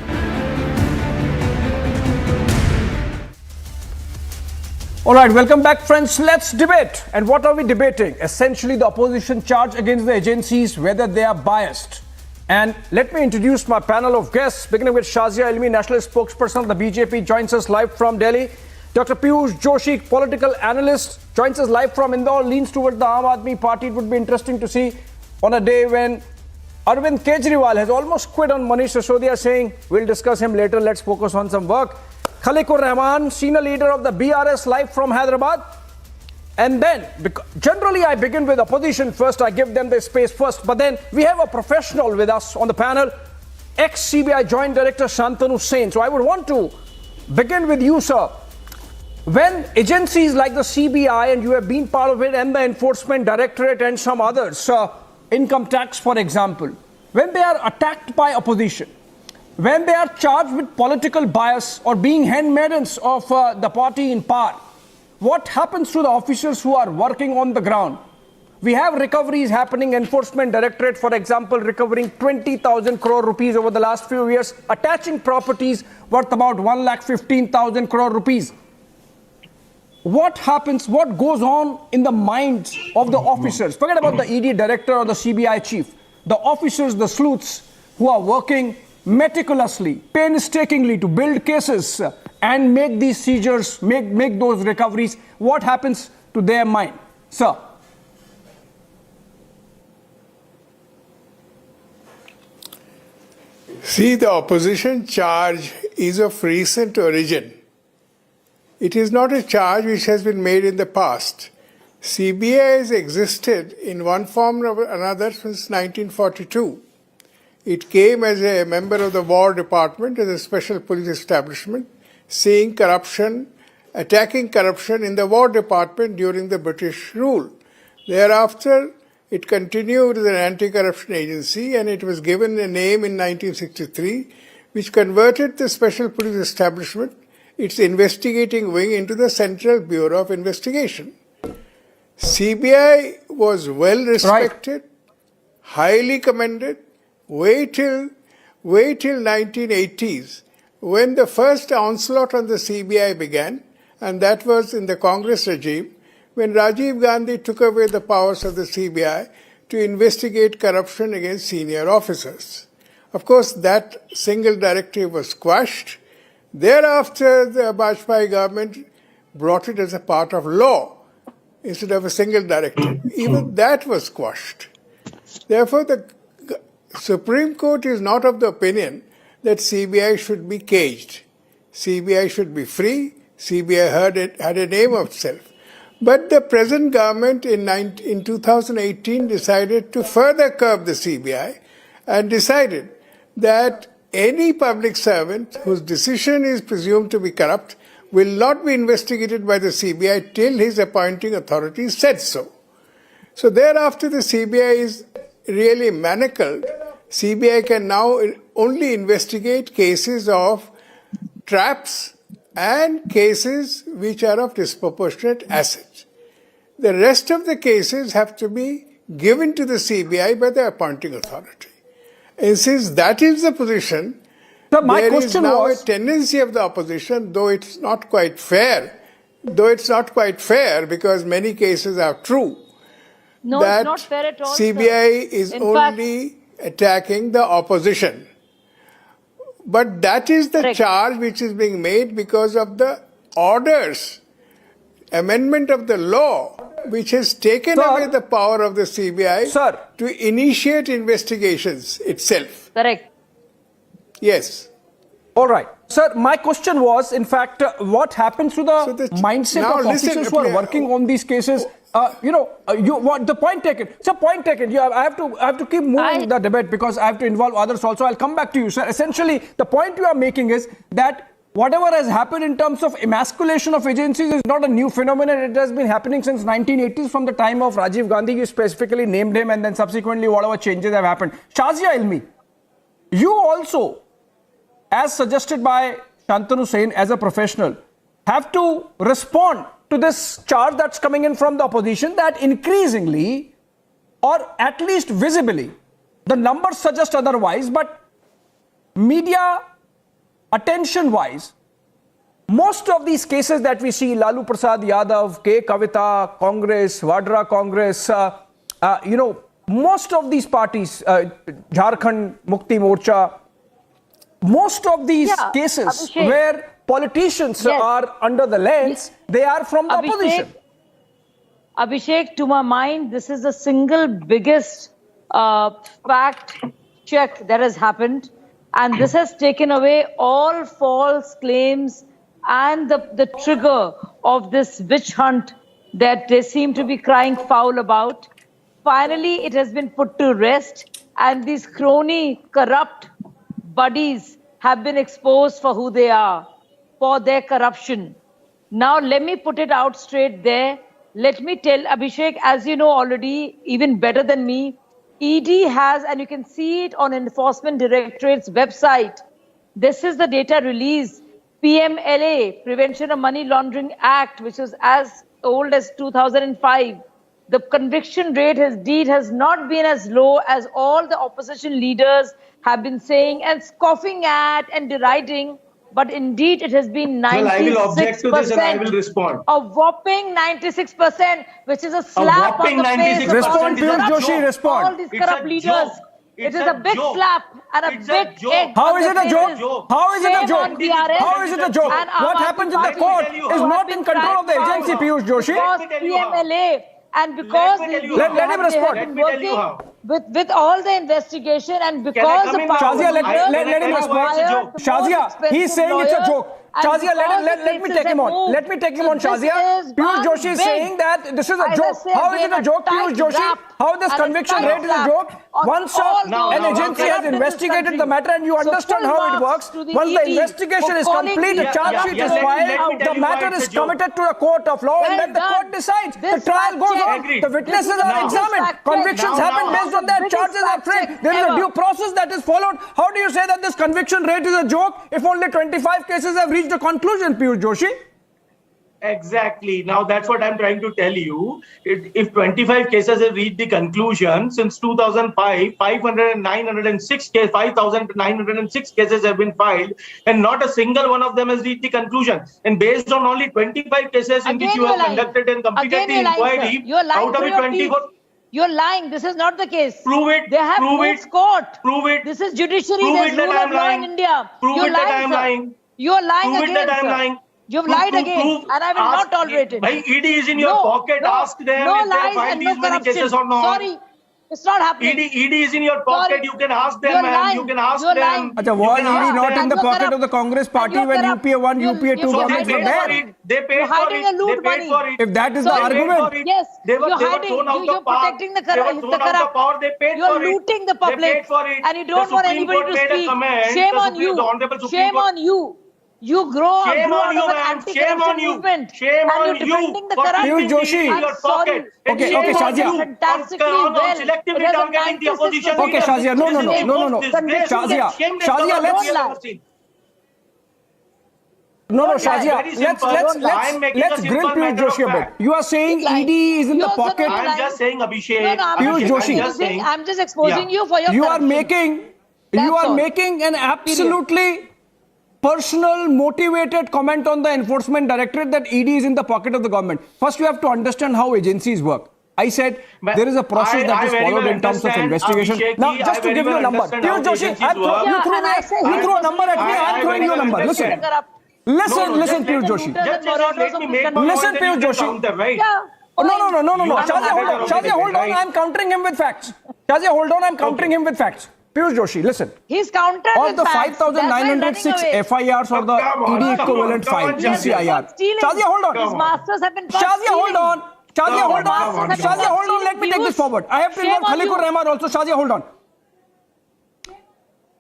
All right, welcome back, friends. Let's debate. And what are we debating? Essentially, the opposition charge against the agencies, whether they are biased. And let me introduce my panel of guests, beginning with Shazia Ilmi, national spokesperson of the BJP, joins us live from Delhi. Dr. Piyush Joshi, political analyst, joins us live from Indore, leans towards the Aam Aadmi Party. It would be interesting to see on a day when Arvind Kejriwal has almost quit on Manish Sisodia, saying, we'll discuss him later, let's focus on some work. Khaliqur Rahman, senior leader of the BRS, live from Hyderabad. And then, generally I begin with opposition first, I give them the space first, but then we have a professional with us on the panel, ex-CBI Joint Director Shantanu Sen. So I would want to begin with you, sir. when agencies like the CBI, and you have been part of it, and the Enforcement Directorate and some others, income tax for example, when they are attacked by opposition, when they are charged with political bias or being handmaidens of the party in power, what happens to the officers who are working on the ground? We have recoveries happening. Enforcement Directorate, for example, recovering 20,000 crore rupees over the last few years, attaching properties worth about 1,15,000 crore rupees. What happens, what goes on in the minds of the officers? Forget about the ED director or the CBI chief. The officers, the sleuths who are working meticulously, painstakingly to build cases and make these seizures, make those recoveries. What happens to their mind? Sir. See, the opposition charge is of recent origin. It is not a charge which has been made in the past. CBI has existed in one form or another since 1942. It came as a member of the War Department, as a special police establishment, seeing corruption, attacking corruption in the War Department during the British rule. Thereafter, it continued as an anti-corruption agency, and it was given a name in 1963, which converted the special police establishment, its investigating wing, into the Central Bureau of Investigation. CBI was well respected, highly commended. Wait till 1980s, when the first onslaught on the CBI began, and that was in the Congress regime, when Rajiv Gandhi took away the powers of the CBI to investigate corruption against senior officers. Of course, that single directive was quashed. Thereafter, the Bajpayee government brought it as a part of law instead of a single directive. Even that was quashed. Therefore, the Supreme Court is not of the opinion that CBI should be caged. CBI should be free. CBI had a name of itself. But the present government in 2018 decided to further curb the CBI and decided that any public servant whose decision is presumed to be corrupt will not be investigated by the CBI till his appointing authority said so. So thereafter the CBI is really manacled. CBI can now only investigate cases of traps and cases which are of disproportionate asset. The rest of the cases have to be given to the CBI by the appointing authority. And since that is the position, there is now a tendency of the opposition, though it's not quite fair, because many cases are true, that it's not fair at all, CBI is only attacking the opposition. But that is the charge which is being made because of the orders, amendment of the law, which has taken away the power of the CBI to initiate investigations itself. Correct. Yes. All right. Sir, my question was, in fact, what happens to the mindset of officers who are working on these cases? The point taken. Sir, point taken. I have to keep moving the debate because I have to involve others also. I'll come back to you, sir. Essentially, the point you are making is that whatever has happened in terms of emasculation of agencies is not a new phenomenon. It has been happening since 1980s, from the time of Rajiv Gandhi. You specifically named him, and then subsequently whatever changes have happened. Shazia Ilmi, you also, as suggested by Shantanu Hussain as a professional, have to respond to this charge that's coming in from the opposition that increasingly, or at least visibly, the numbers suggest otherwise, but media attention-wise, most of these cases that we see, Lalu Prasad Yadav, K. Kavita, Congress, Vadra Congress, most of these parties, Jharkhand Mukti Morcha, most of these cases where politicians are under the lens, they are from the opposition. Abhishek, to my mind, this is the single biggest fact check that has happened. And this has taken away all false claims and the trigger of this witch hunt that they seem to be crying foul about. Finally, it has been put to rest, and these crony, corrupt bodies have been exposed for who they are, for their corruption. Now, let me put it out straight there. Let me tell Abhishek, as you know already, even better than me, ED has, and you can see it on Enforcement Directorate's website. This is the data release. PMLA, Prevention of Money Laundering Act, which is as old as 2005. The conviction rate has not been as low as all the opposition leaders have been saying and scoffing at and deriding. But indeed, it has been 96%. Well, I will object to this and I will respond. A whopping 96%, which is a slap on the face of Respond, Piyush Joshi, respond. all these corrupt leaders. It is a big slap and a big egg. How on is the it a faces. joke? How is it a Shame joke? on DRS. How is it a joke? And What Aam happens in Aadmi the court Party is not in control of the agency, Piyush Joshi. Because PMLA and because Let him respond. they have been working with all the investigation and because the Shazia, let him respond. Shazia, he's saying it's a joke. Shazia, let me take him on. Let me take him on, Shazia. Piyush Joshi is saying that this is a joke. How is it a joke, Piyush Joshi? How this conviction rate is a joke? Once an agency has investigated the matter and you understand how it works, once the investigation is complete, a charge sheet is filed, the matter is committed to a court of law, and then the court decides. The trial goes on. The witnesses are examined. Convictions happen based on that. Charges are framed. There is a due process that is followed. How do you say that this conviction rate is a joke if only 25 cases have reached a conclusion, Piyush Joshi? Exactly. Now that's what I'm trying to tell you. If 25 cases have reached the conclusion, since 2005, 5,906 cases have been filed, and not a single one of them has reached the conclusion. And based on only 25 cases in which you have conducted and completed the inquiry, out of it 24. You're lying. This is not the case. Prove it. They have prove it. court. Prove it. This is judiciary. Prove There's it that rule I of am law lying. in India. Prove You're it that I lying, am sir. lying. You're lying Prove it again, that I am sir. lying. You've lied again, and I will not tolerate it. Bhai, ED is in your pocket. Ask them no if they lies filed and these no many corruption. cases or not. Sorry, it's not happening. ED is in your pocket. Sorry. You can ask them, You're man. lying. You can ask You're them. lying. Achha, was ED not in the pocket of the Congress party when UPA 1, UPA 2 governments were there? They paid for it. They paid for it. If that is the argument. Yes, They were you're hiding. thrown out You're of power. protecting the They were corrupt. thrown out of power. They paid You're for it. looting the They public, paid for it. and you don't The want Supreme anybody Court to made a speak. comment. Shame The on you. Honorable Supreme Shame Court. on you. You grew Shame out on you, of an man. anti-corruption Shame on you. movement. Shame and on you're defending you the for corrupt. keeping Joshi. in your pocket. Okay, Shame okay, on Shazia. you Fantastically on well. selectively It has a targeting the opposition 96% Okay, leaders. Shazia, no. Shazia, Shazia, let's grill Piyush Joshi a bit. You are saying ED is in the pocket. I'm just saying, Abhishek. Piyush Joshi. I'm just exposing you for your You are corruption. making an absolutely personal, motivated comment on the Enforcement Directorate that ED is in the pocket of the government. First, you have to understand how agencies work. I said there is a process that is followed in terms of investigation. Now, just to give you a number, Piyush Joshi, you throw a number at me, I am throwing you a number. Listen, Piyush Joshi. Listen, Piyush Joshi. No. Shazia, hold on. I'm countering him with facts. Piyush Joshi, listen. He's countered Of with the facts. 5,906 FIRs or the ED equivalent file, ECIR. Shazia, hold on. His masters have been caught Shazia, hold stealing. on. Shazia, hold on. Let me take this forward. I have to involve Khaliqur Rahman also. Shazia, hold on.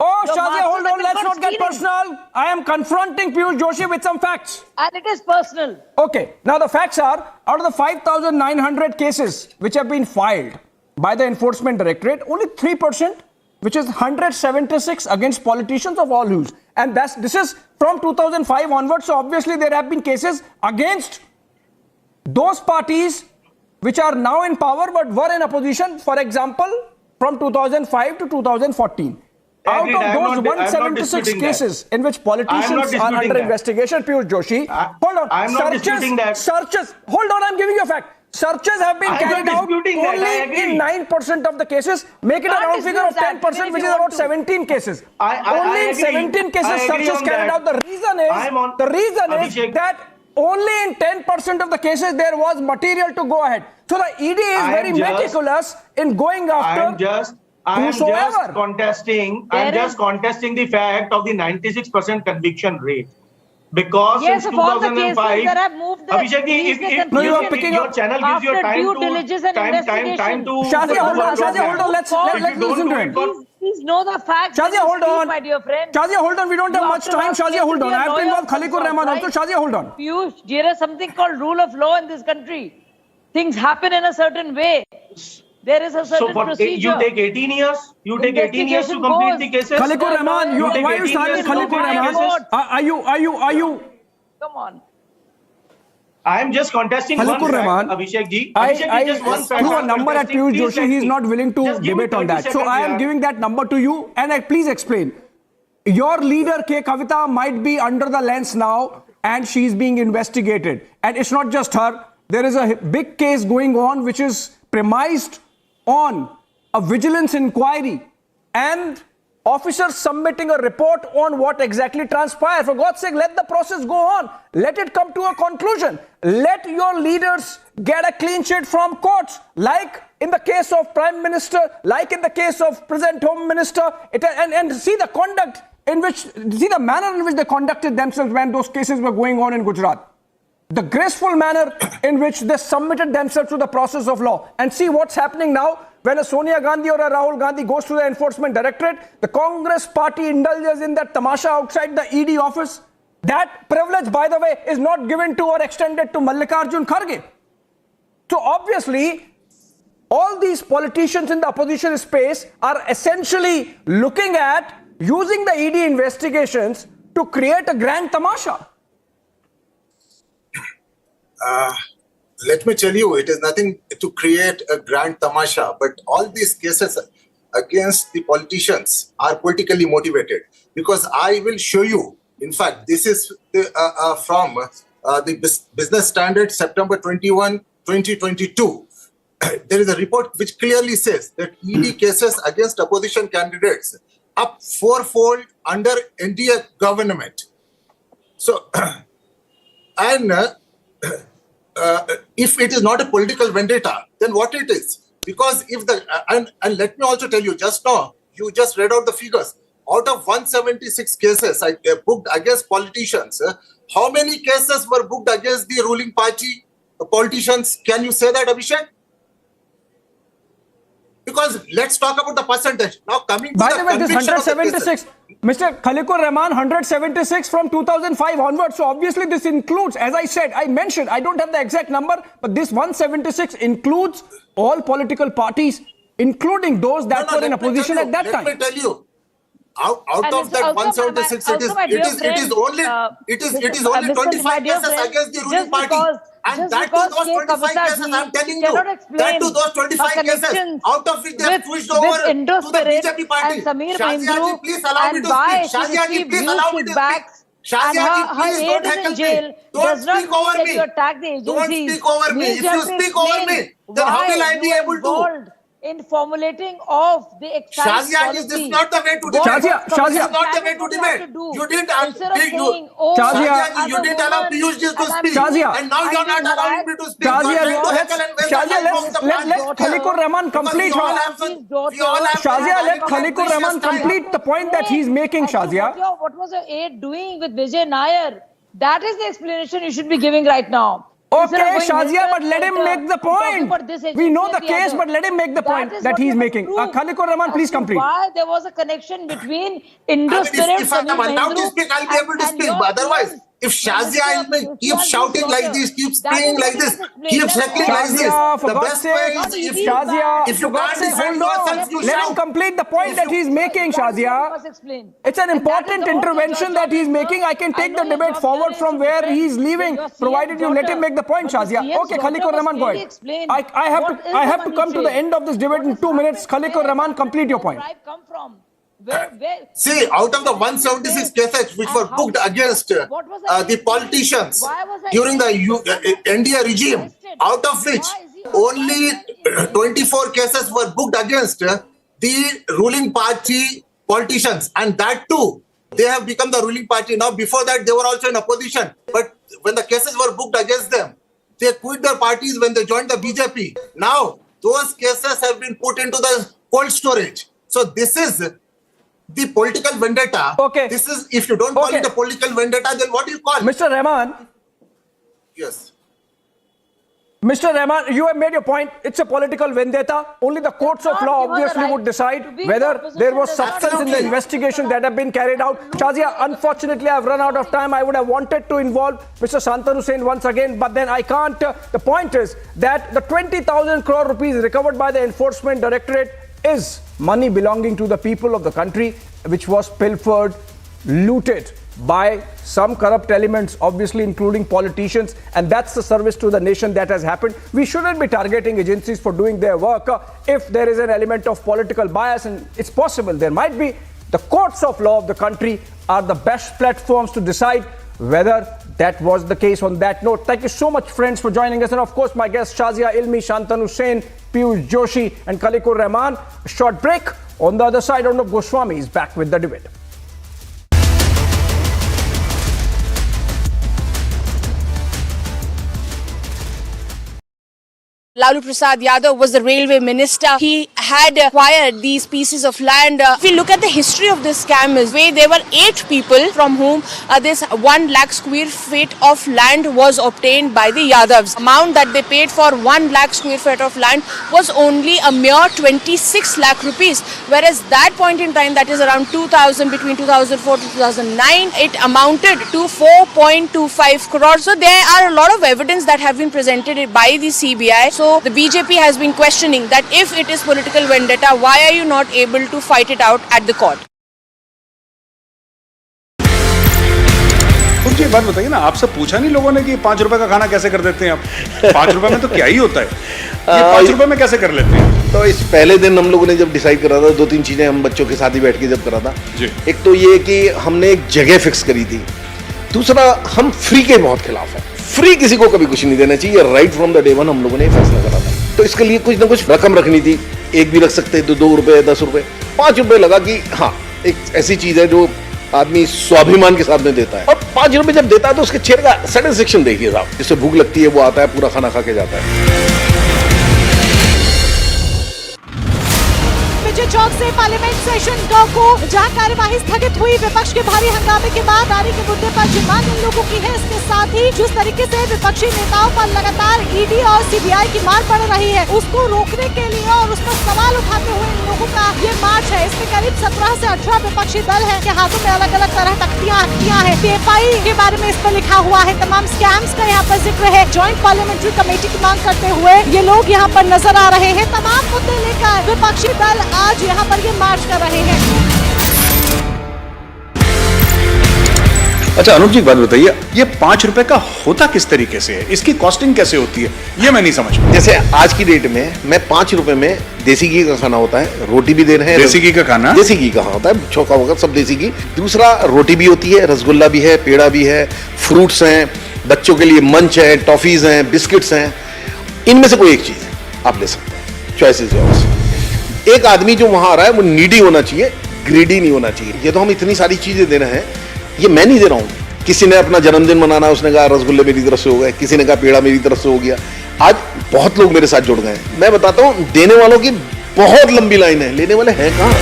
Oh, Your Shazia, hold masters on. have Let's been not get stealing. personal. I am confronting Piyush Joshi with some facts. And it is personal. Okay. Now, the facts are, out of the 5,900 cases which have been filed by the Enforcement Directorate, only 3%, which is 176 against politicians of all hues. And this is from 2005 onwards. So, obviously, there have been cases against those parties which are now in power but were in opposition, for example, from 2005 to 2014. Out of those 176 cases in which politicians are under investigation, Piyush Joshi, hold on, searches, hold on, I'm giving you a fact. Searches have been carried out only in 9% of the cases. Make it a round figure of 10%, which is about 17 cases. Only in 17 cases searches carried out. The reason is that only in 10% of the cases there was material to go ahead. So the ED is very meticulous in going after I am whosoever. just contesting the fact of the 96% conviction rate. Because Yes, since of all the cases 2005, that have moved the Abhishek, if your channel gives you after time due to diligence and investigation. time to Shazia, hold on. Let's listen to him. Please know the facts. Shazia, hold on. My dear friend. Shazia, hold on. We don't have much time. Shazia, hold on. I have to involve Khaliqur Rahman also. Shazia, hold on. Piyush, there is something called rule of law in this country. Things happen in a certain way. There is a certain procedure. You take 18 years? You take 18 years to complete the cases? Khaliqur Rahman, why are you starting Khaliqur Rahman? Are you? Come on. I am just contesting Khaliqur one Rahman, fact, Abhishek ji. I just one fact. threw a number at Piyush Please Joshi. He is not willing to just give me debate on 30 that. So seconds I am here. giving that number to you, and please explain. Your leader K. Kavita might be under the lens now, and she is being investigated. And it's not just her. There is a big case going on which is premised on a vigilance inquiry and officers submitting a report on what exactly transpired. For God's sake, let the process go on. Let it come to a conclusion. Let your leaders get a clean sheet from courts, like in the case of Prime Minister, like in the case of present Home Minister, and see the conduct in which, see the manner in which they conducted themselves when those cases were going on in Gujarat. The graceful manner in which they submitted themselves to the process of law. And see what's happening now. When a Sonia Gandhi or a Rahul Gandhi goes to the Enforcement Directorate, the Congress party indulges in that tamasha outside the ED office. That privilege, by the way, is not given to or extended to Mallikarjun Kharge. So obviously, all these politicians in the opposition space are essentially looking at using the ED investigations to create a grand tamasha. Let me tell you, it is nothing to create a grand tamasha, but all these cases against the politicians are politically motivated. Because I will show you, in fact, this is from the Business Standard, September 21, 2022. There is a report which clearly says that ED cases against opposition candidates up fourfold under NDA government. So, and if it is not a political vendetta, then what it is? Because if the, and let me also tell you, just now, you just read out the figures. Out of 176 cases booked against politicians, how many cases were booked against the ruling party politicians? Can you say that, Abhishek? Because let's talk about the percentage. Now coming to by the way, this conviction 176, Mr. Khaliqur Rahman, 176 from 2005 onwards. So obviously this includes, as I said, I mentioned, I don't have the exact number, but this 176 includes all political parties, including those that were in opposition at that time. Let me tell you, out of that 176, it is only 25 cases against the ruling party. And that to those 25 cases, I'm telling you, that to those 25 cases, out of which they have switched over to the BJP party. Shazia ji, please allow me to speak. Shazia ji, please allow me to speak. Shazia ji, please don't heckle me. Don't speak over me. Don't speak over me. If you speak over me, then how will I be able to? In formulating of the excise Shazia, this is not the way to debate. This is not the way to debate. You didn't Shazia, you didn't allow Piyush ji to speak. And now you're not allowing me to speak. Let Khaliqur Rahman complete. Shazia, let Khaliqur Rahman complete the point that he's making, Shazia. What was your aide doing with Vijay Nair? That is the explanation you should be giving right now. Okay, Shazia, but let him make the point. We know the case, but let him make the point that he's making. Khaliqur Rahman, please complete. Why there was a connection between Indus Spirit, if I'm allowed to speak, I'll be able to speak. But otherwise, if Shazia keeps shouting like this, keeps playing like this, keeps heckling like this, the best way is if you can't defend yourself, you let him shout. complete the point that he's making, Shazia. It's an important intervention that he's making. I can take the debate forward from where he's leaving, provided you let him make the point, Shazia. Okay, Khaliqur Rahman, go ahead. I have to come to the end of this debate in 2 minutes. Khaliqur Rahman, complete your point. See, out of the 176 cases which were booked against the politicians during the NDA regime, out of which only 24 cases were booked against the ruling party politicians. And that too, they have become the ruling party. Now, before that, they were also in opposition. But when the cases were booked against them, they quit their parties when they joined the BJP. Now, those cases have been put into the cold storage. So this is the political vendetta. Okay. This is, if you don't call it a political vendetta, then what do you call it? Mr. Rahman. Yes. Mr. Rahman, you have made your point. It's a political vendetta. Only the courts of law obviously would decide whether there was substance in the investigation that have been carried out. Shazia, unfortunately, I've run out of time. I would have wanted to involve Mr. Shantanu Hussain once again, but then I can't. The point is that the 20,000 crore rupees recovered by the Enforcement Directorate is money belonging to the people of the country, which was pilfered, looted by some corrupt elements, obviously including politicians, and that's the service to the nation that has happened. We shouldn't be targeting agencies for doing their work if there is an element of political bias, and it's possible there might be. The courts of law of the country are the best platforms to decide whether that was the case. On that note, thank you so much, friends, for joining us, and of course my guests Shazia Ilmi, Shantanu Hussain, Piyush Joshi and Khaliqur Rahman. A short break. On the other side, Arnab Goswami is back with the debate. Lalu Prasad Yadav was the railway minister. He had acquired these pieces of land. If we look at the history of this scam, there were 8 people from whom this 1 lakh square feet of land was obtained by the Yadavs. Amount that they paid for 1 lakh square feet of land was only a mere 26 lakh rupees. Whereas that point in time, that is around 2000, between 2004 to 2009, it amounted to 4.25 crores. So there are a lot of evidence that have been presented by the CBI. So the BJP has been questioning that if it is political vendetta, why are you not able to fight it out at the court? मुझे एक बात बताइए ना, आपसे पूछा नहीं लोगों ने कि 5 रुपए का खाना कैसे कर देते हैं आप? 5 रुपए में तो क्या ही होता है, ये 5 रुपए में कैसे कर लेते हैं? तो इस पहले दिन हम लोगों ने जब डिसाइड करा था, 2-3 चीजें हम बच्चों के साथ ही बैठ के जब करा था। एक तो ये कि हमने एक जगह फिक्स करी थी, दूसरा हम फ्री के बहुत खिलाफ है। फ्री किसी को कभी कुछ नहीं देना चाहिए, right from the day one हम लोगों ने फैसला करा था। तो इसके लिए कुछ ना कुछ रकम रखनी थी, एक भी रख सकते तो 2 रुपए 10 रुपए 5 रुपए लगा कि हाँ एक ऐसी चीज है जो आदमी स्वाभिमान के साथ में देता है, और 5 रुपए जब देता है तो उसके चेहरे का सेटिस्फेक्शन देखिए साहब, जिससे भूख लगती है वो आता है, पूरा खाना खा के जाता है। चौक से पार्लियामेंट सेशन 2 को जहां कार्यवाही स्थगित हुई, विपक्ष के भारी हंगामे के बाद अदानी के मुद्दे पर जो मांग इन लोगों की है, इसके साथ ही जिस तरीके से विपक्षी नेताओं पर लगातार ईडी और सीबीआई की मार पड़ रही है, उसको रोकने के लिए और उस पर सवाल उठाते हुए इन लोगों का ये मार्च है। इसमें करीब 17 से 18 विपक्षी दल है के हाथों में अलग अलग तरह तख्तियां हैं। पीएफआई के बारे में इस पर लिखा हुआ है, तमाम स्कैम्स का यहाँ पर जिक्र है। ज्वाइंट पार्लियामेंट्री कमेटी की मांग करते हुए ये लोग यहाँ पर नजर आ रहे हैं। तमाम मुद्दे लेकर विपक्षी दल आज यहाँ पर ये मार्च कर रहे हैं। अच्छा अनुप जी, बात बताइए, ये 5 रुपए का होता किस तरीके से है, इसकी कॉस्टिंग कैसे होती है, ये मैं नहीं समझ पाया। जैसे आज की डेट में मैं 5 रुपए में देसी घी का खाना होता है, रोटी भी दे रहे हैं। देसी घी का खाना, देसी घी का होता है, चौका वगैरह सब देसी घी। दूसरा रोटी भी होती है, रसगुल्ला भी है, पेड़ा भी है, फ्रूट्स हैं, बच्चों के लिए मंच है, टॉफीज हैं, बिस्किट्स हैं। इनमें से कोई एक चीज आप ले सकते हैं, चॉइसेस है। एक आदमी जो वहां आ रहा है वो नीडी होना चाहिए, ग्रीडी नहीं होना चाहिए। ये तो हम इतनी सारी चीजें दे रहे हैं, ये मैं नहीं दे रहा हूं। किसी ने अपना जन्मदिन मनाना, उसने कहा रसगुल्ले मेरी तरफ से हो गए, किसी ने कहा पेड़ा मेरी तरफ से हो गया। आज बहुत लोग मेरे साथ जुड़ गए हैं। मैं बताता हूं, देने वालों की बहुत लंबी लाइन है, लेने वाले हैं कहां?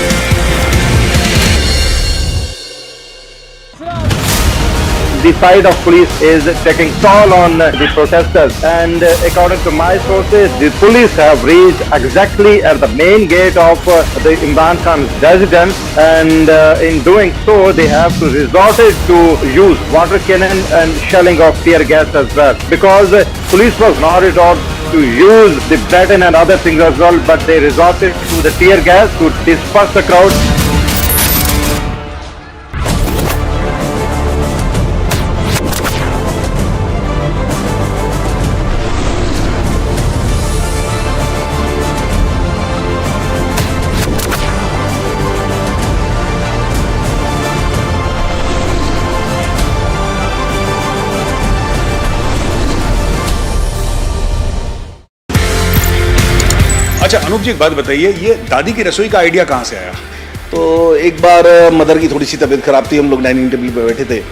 The side of police is taking toll on the protesters, and according to my sources, the police have reached exactly at the main gate of the Imran Khan's residence, and in doing so they have to resorted to use water cannon and shelling of tear gas as well, because police was not resorted to use the baton and other things as well, but they resorted to the tear gas to disperse the crowd. अच्छा अनुप जी, एक बात बताइए, ये दादी की रसोई का idea कहाँ से आया? तो एक बार मदर की थोड़ी सी तबीयत खराब थी, हम लोग डाइनिंग टेबल पे बैठे थे।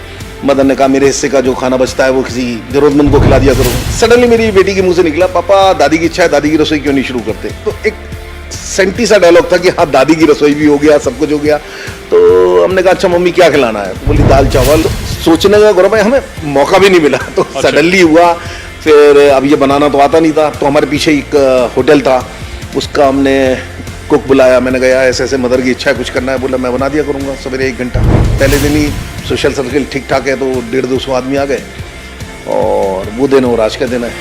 मदर ने कहा मेरे हिस्से का जो खाना बचता है वो किसी जरूरतमंद को खिला दिया करो। सडनली मेरी बेटी के मुंह से निकला, पापा दादी की इच्छा है, दादी की रसोई क्यों नहीं शुरू करते? तो एक सेंटी सा डायलॉग था कि हाँ दादी की रसोई भी हो गया, सब कुछ हो गया। तो हमने कहा अच्छा मम्मी क्या खिलाना है? बोली दाल चावल। सोचने का गौरव है, हमें मौका भी नहीं मिला, तो सडनली हुआ। फिर अब ये बनाना तो आता नहीं था, तो हमारे पीछे एक होटल था, उसका हमने कुक बुलाया। मैंने कहा ऐसे ऐसे मदर की इच्छा है, कुछ करना है। बोला मैं बना दिया करूँगा सवेरे 1 घंटा। पहले दिन ही सोशल सर्किल ठीक ठाक है, तो 150-200 आदमी आ गए, और वो दिन और आज का दिन है।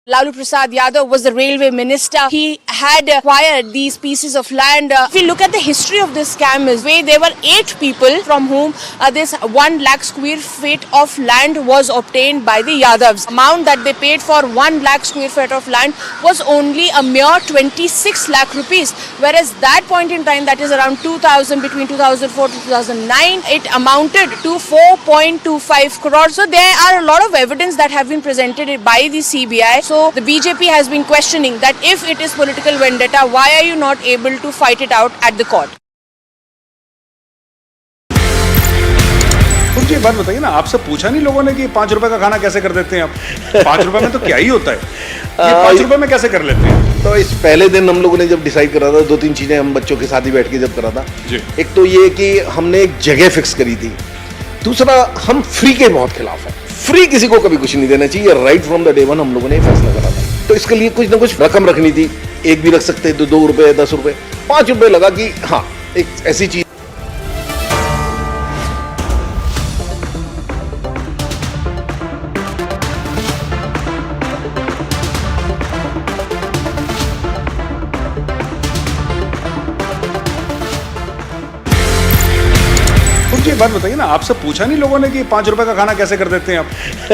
Lalu Prasad Yadav was the railway minister. He had acquired these pieces of land. If we look at the history of this scam, is where there were 8 people from whom this 1 lakh square feet of land was obtained by the Yadavs. Amount that they paid for 1 lakh square feet of land was only a mere 26 lakh rupees. Whereas that point in time, that is around 2000, between 2004 to 2009, it amounted to 4.25 crores. So there are a lot of evidence that have been presented by the CBI. So the BJP has been questioning that if it is political vendetta, why are you not able to fight it out at the court? मुझे एक बात बताइए ना, आपसे पूछा नहीं लोगों ने कि 5 रुपए का खाना कैसे कर देते हैं आप? 5 रुपए में तो क्या ही होता है, ये 5 रुपए में कैसे कर लेते हैं? तो इस पहले दिन हम लोगों ने जब डिसाइड करा था, 2-3 चीजें हम बच्चों के साथ ही बैठ के जब करा था। एक तो ये कि हमने एक जगह फिक्स करी थी, दूसरा हम फ्री के बहुत खिलाफ है। फ्री किसी को कभी कुछ नहीं देना चाहिए, right from the day one हम लोगों ने फैसला करा था। तो इसके लिए कुछ ना कुछ रकम रखनी थी, एक भी रख सकते हैं, 2 रुपए, 10 रुपए, 5 रुपए लगा कि हाँ एक ऐसी चीज। मुझे एक बात बताइए ना, आपसे पूछा नहीं लोगों ने कि 5 रुपए का खाना कैसे कर देते हैं आप?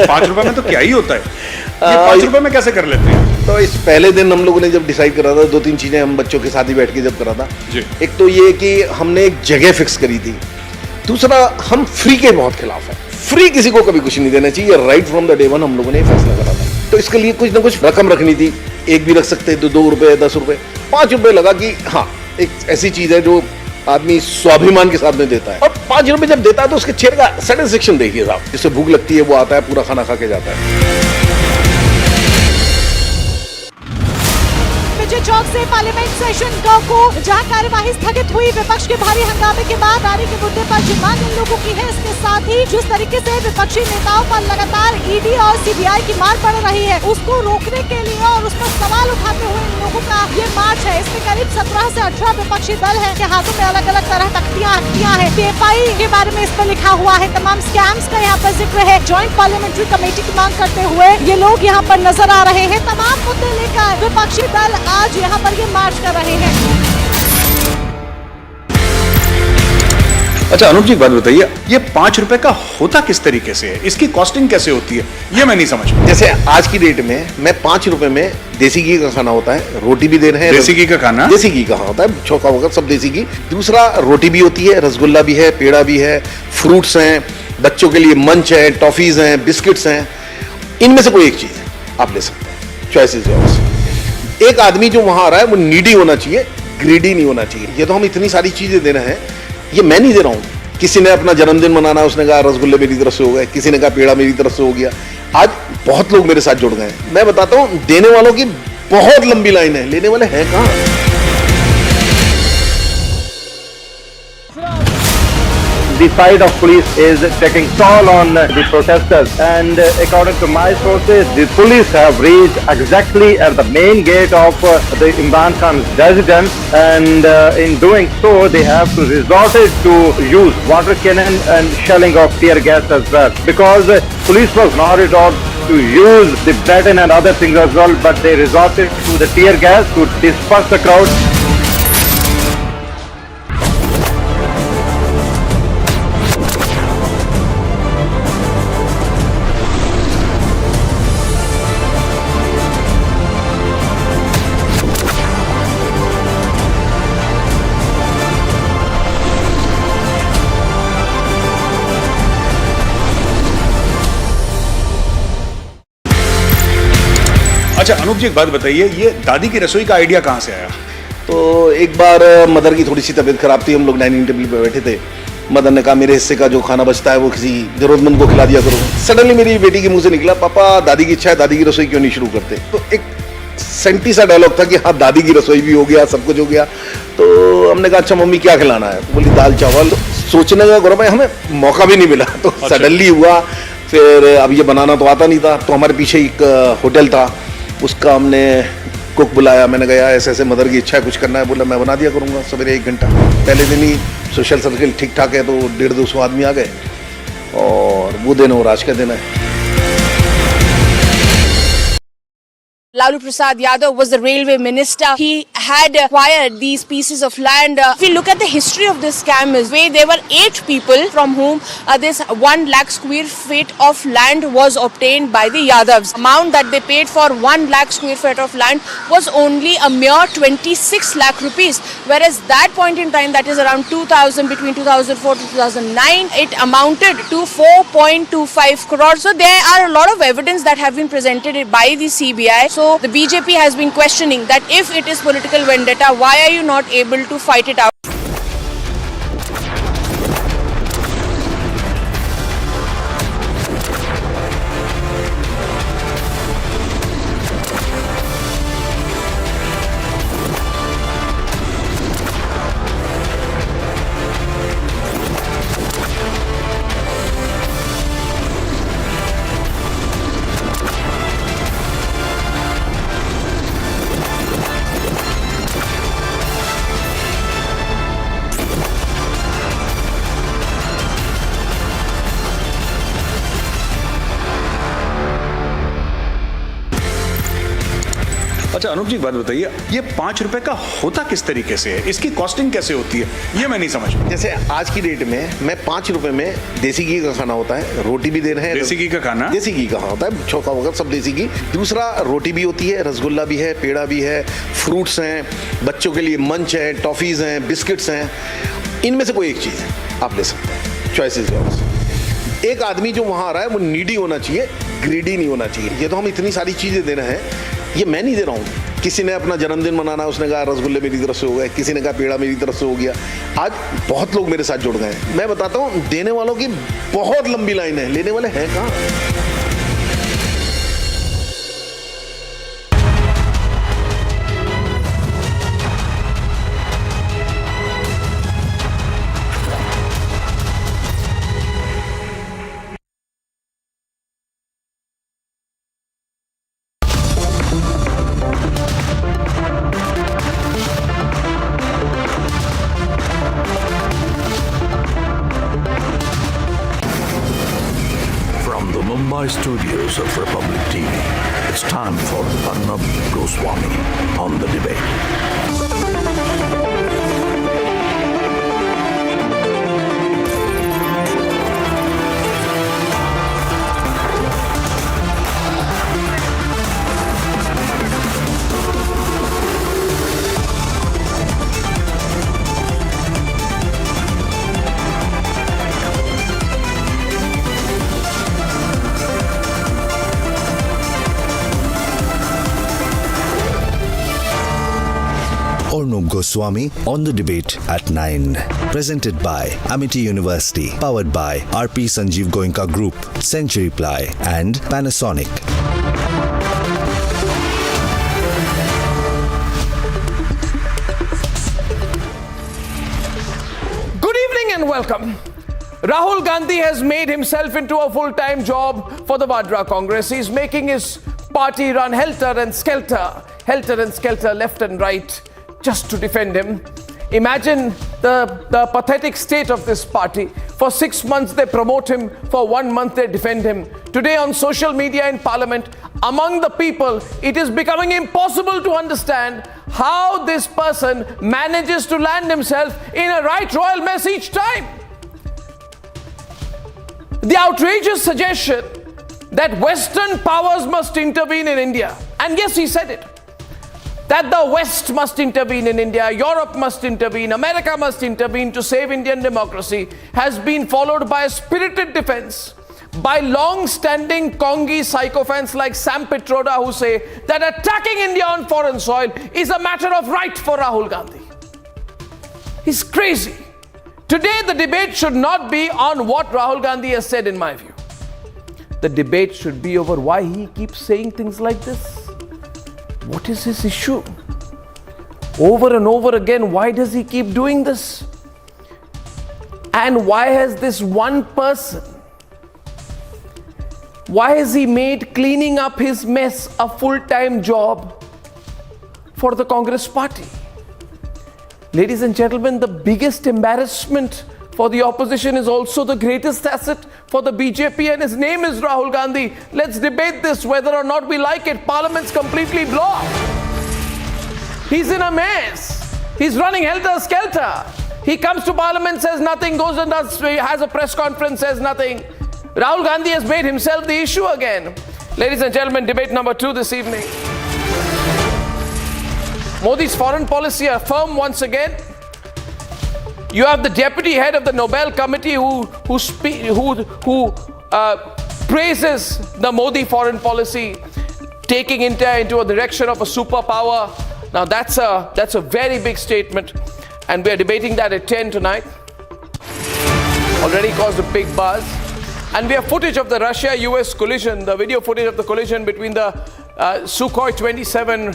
5 रुपए में तो क्या ही होता है, ये 5 रुपए में कैसे कर लेते हैं? तो इस पहले दिन हम लोगों ने जब डिसाइड करा था, 2-3 चीजें हम बच्चों के साथ ही बैठ के जब करा था। एक तो ये कि हमने एक जगह फिक्स करी थी, दूसरा हम फ्री के बहुत खिलाफ है। फ्री किसी को कभी कुछ नहीं देना चाहिए, right from the day one हम लोगों ने फैसला करा था। तो इसके लिए कुछ ना कुछ रकम रखनी थी, एक भी रख सकते हैं, 2 रुपए, 10 रुपए, 5 रुपए लगा कि हाँ एक ऐसी चीज है जो आदमी स्वाभिमान के साथ में देता है। और 5 रुपए जब देता है तो उसके चेहरे का सैटिस्फैक्शन देखिए साहब, जिससे भूख लगती है वो आता है, पूरा खाना खा के जाता है। चौक से पार्लियामेंट सेशन 2 को जहां कार्यवाही स्थगित हुई, विपक्ष के भारी हंगामे के बाद नारी के मुद्दे पर जो मांग इन लोगों की है, इसके साथ ही जिस तरीके से विपक्षी नेताओं पर लगातार ईडी और सीबीआई की मार पड़ रही है, उसको रोकने के लिए और उस पर सवाल उठाते हुए इन लोगों का ये मार्च है। इसमें करीब 17 से 18 विपक्षी दल है के हाथों में अलग अलग तरह तख्तियां हैं। पीएफआई के बारे में इस पर लिखा हुआ है, तमाम स्कैम्स का यहाँ पर जिक्र है। ज्वाइंट पार्लियामेंट्री कमेटी की मांग करते हुए ये लोग यहाँ पर नजर आ रहे हैं। तमाम मुद्दे लेकर विपक्षी दल आज यहाँ पर ये मार्च कर रहे हैं। अच्छा अनुप जी, एक बात बताइए, ये 5 रुपए का होता किस तरीके से है, इसकी कॉस्टिंग कैसे होती है, ये मैं नहीं समझ पाया। जैसे आज की डेट में मैं 5 रुपए में देसी घी का खाना होता है, रोटी भी दे रहे हैं। देसी घी का खाना? देसी घी का होता है, चौका वगैरह सब देसी घी। दूसरा रोटी भी होती है, रसगुल्ला भी है, पेड़ा भी है, फ्रूट्स हैं, बच्चों के लिए मंच है, टॉफीज हैं, बिस्किट्स हैं। इनमें से कोई एक चीज आप ले सकते हैं, चॉइसेस है। एक आदमी जो वहां आ रहा है वो नीडी होना चाहिए, ग्रीडी नहीं होना चाहिए। ये तो हम इतनी सारी चीजें दे रहे हैं, ये मैं नहीं दे रहा हूं। किसी ने अपना जन्मदिन मनाना है, उसने कहा रसगुल्ले मेरी तरफ से हो गए, किसी ने कहा पेड़ा मेरी तरफ से हो गया। आज बहुत लोग मेरे साथ जुड़ गए हैं। मैं बताता हूं, देने वालों की बहुत लंबी लाइन है, लेने वाले हैं कहां? The side of police is taking toll on the protesters, and according to my sources, the police have reached exactly at the main gate of the Imran Khan's residence, and in doing so they have to resorted to use water cannon and shelling of tear gas as well, because police was not resort to use the baton and other things as well, but they resorted to the tear gas to disperse the crowd. अच्छा अनुप जी, एक बात बताइए, ये दादी की रसोई का idea कहाँ से आया? तो एक बार मदर की थोड़ी सी तबीयत खराब थी, हम लोग डाइनिंग टेबल पे बैठे थे। मदर ने कहा मेरे हिस्से का जो खाना बचता है वो किसी जरूरतमंद को खिला दिया करो। सडनली मेरी बेटी के मुंह से निकला, पापा दादी की इच्छा है, दादी की रसोई क्यों नहीं शुरू करते? तो एक सेंटी सा डायलॉग था कि हाँ दादी की रसोई भी हो गया, सब कुछ हो गया। तो हमने कहा अच्छा मम्मी क्या खिलाना है? बोली दाल चावल। सोचने का गौरव भाई, हमें मौका भी नहीं मिला, तो सडनली हुआ। फिर अब ये बनाना तो आता नहीं था, तो हमारे पीछे एक होटल था, उसका हमने कुक बुलाया। मैंने कहा ऐसे ऐसे मदर की इच्छा है कुछ करना है, बोला मैं बना दिया करूँगा सवेरे 1 घंटा। पहले दिन ही सोशल सर्किल ठीक ठाक है तो 150-200 आदमी आ गए, और वो दिन और आज का दिन है। Lalu Prasad Yadav was the railway minister. He had acquired these pieces of land. If we look at the history of this scam, is where there were 8 people from whom this 1 lakh square feet of land was obtained by the Yadavs. Amount that they paid for 1 lakh square feet of land was only a mere 26 lakh rupees. Whereas that point in time, that is around 2000, between 2004 to 2009, it amounted to 4.25 crores. So there are a lot of evidence that have been presented by the CBI. So the BJP has been questioning that if it is political vendetta, why are you not able to fight it out? अच्छा अनूप जी, बात बताइए, ये 5 रुपए का होता किस तरीके से है? इसकी कॉस्टिंग कैसे होती है, ये मैं नहीं समझ। जैसे आज की डेट में मैं 5 रुपए में देसी घी का खाना होता है, रोटी भी दे रहे हैं। देसी घी का खाना? देसी घी का होता है, चौका वगैरह सब देसी घी। दूसरा रोटी भी होती है, रसगुल्ला भी है, पेड़ा भी है, फ्रूट्स हैं, बच्चों के लिए मंच है, टॉफीज हैं, बिस्किट्स हैं। इनमें से कोई एक चीज़ है आप ले सकते हैं, चॉइस इज योर्स। एक आदमी जो वहाँ आ रहा है वो नीडी होना चाहिए, ग्रीडी नहीं होना चाहिए। ये तो हम इतनी सारी चीज़ें दे रहे हैं, ये मैं नहीं दे रहा हूँ। किसी ने अपना जन्मदिन मनाना है, उसने कहा रसगुल्ले मेरी तरफ से हो गए, किसी ने कहा पेड़ा मेरी तरफ से हो गया। आज बहुत लोग मेरे साथ जुड़ गए हैं। मैं बताता हूँ, देने वालों की बहुत लंबी लाइन है, लेने वाले हैं कहाँ? Mumbai studios of Republic TV, it's time for Arnab Goswami on the debate. Arnab Goswami on the debate at 9. Presented by Amity University. Powered by RP Sanjeev Goenka Group, Century Ply and Panasonic. Good evening and welcome. Rahul Gandhi has made himself into a full-time job for the Vadra Congress. He's making his party run helter skelter, left and right, just to defend him. Imagine the pathetic state of this party. For 6 months they promote him, for 1 month they defend him. Today on social media in Parliament, among the people, it is becoming impossible to understand how this person manages to land himself in a right royal mess each time. The outrageous suggestion that Western powers must intervene in India, and yes, he said it, that the West must intervene in India, Europe must intervene, America must intervene to save Indian democracy, has been followed by a spirited defense by long-standing Congi sycophants like Sam Pitroda, who say that attacking India on foreign soil is a matter of right for Rahul Gandhi. He's crazy. Today the debate should not be on what Rahul Gandhi has said, in my view. The debate should be over why he keeps saying things like this. What is his issue? Over and over again, why does he keep doing this? And why has this one person Why has he made cleaning up his mess a full-time job for the Congress party? Ladies and gentlemen, the biggest embarrassment for the opposition is also the greatest asset for the BJP, and his name is Rahul Gandhi. Let's debate this whether or not we like it. Parliament's completely blocked. He's in a mess. He's running helter-skelter. He comes to Parliament, says nothing, goes and has a press conference, says nothing. Rahul Gandhi has made himself the issue again. Ladies and gentlemen, debate number 2 this evening. Modi's foreign policy affirmed once again. You have the deputy head of the Nobel Committee who praises the Modi foreign policy, taking India into a direction of a superpower. Now that's a very big statement, and we are debating that at 10 tonight. Already caused a big buzz. And we have footage of the Russia-US collision, the video footage of the collision between the Sukhoi 27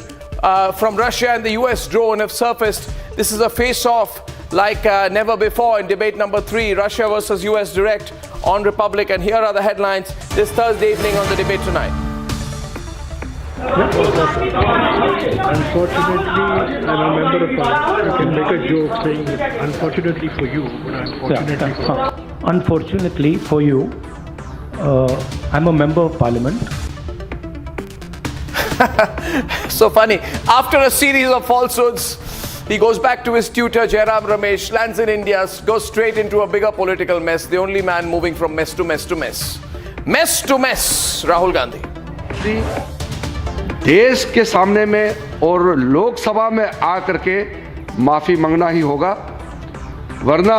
from Russia and the US drone have surfaced. This is a face-off like never before in debate number 3, Russia versus US direct on Republic. And here are the headlines this Thursday evening on the debate tonight. Unfortunately, I'm a member of Parliament. You can make a joke saying, unfortunately for you, but unfortunately for you, I'm a member of Parliament. So funny. After a series of falsehoods, he goes back to his tutor, Jairam Ramesh, lands in India, goes straight into a bigger political mess. The only man moving from mess to mess to mess. Mess to mess, Rahul Gandhi. देश के सामने में और लोकसभा में आकर के माफी मांगना ही होगा, वरना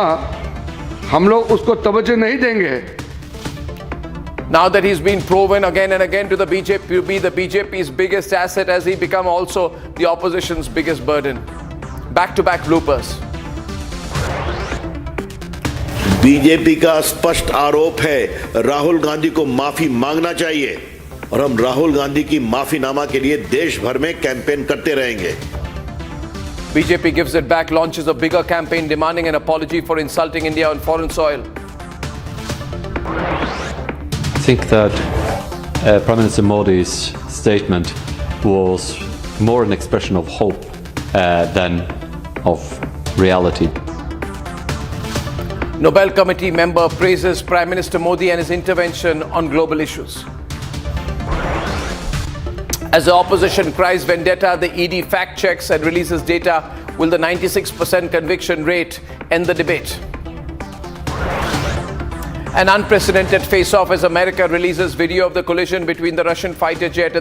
हम लोग उसको तवज्जो नहीं देंगे. Now that he's been proven again and again to the BJP to be the BJP's biggest asset, has he become also the opposition's biggest burden? Back-to-back bloopers. BJP का स्पष्ट आरोप है राहुल गांधी को माफी मांगना चाहिए, और हम राहुल गांधी की माफीनामा के लिए देश भर में कैंपेन करते रहेंगे. BJP gives it back, launches a bigger campaign demanding an apology for insulting India on foreign soil. I think that Prime Minister Modi's statement was more an expression of hope than of reality. Nobel Committee member praises Prime Minister Modi and his intervention on global issues. As the opposition cries vendetta, the ED fact checks and releases data. Will the 96% conviction rate end the debate? An unprecedented face-off as America releases video of the collision between the Russian fighter jet and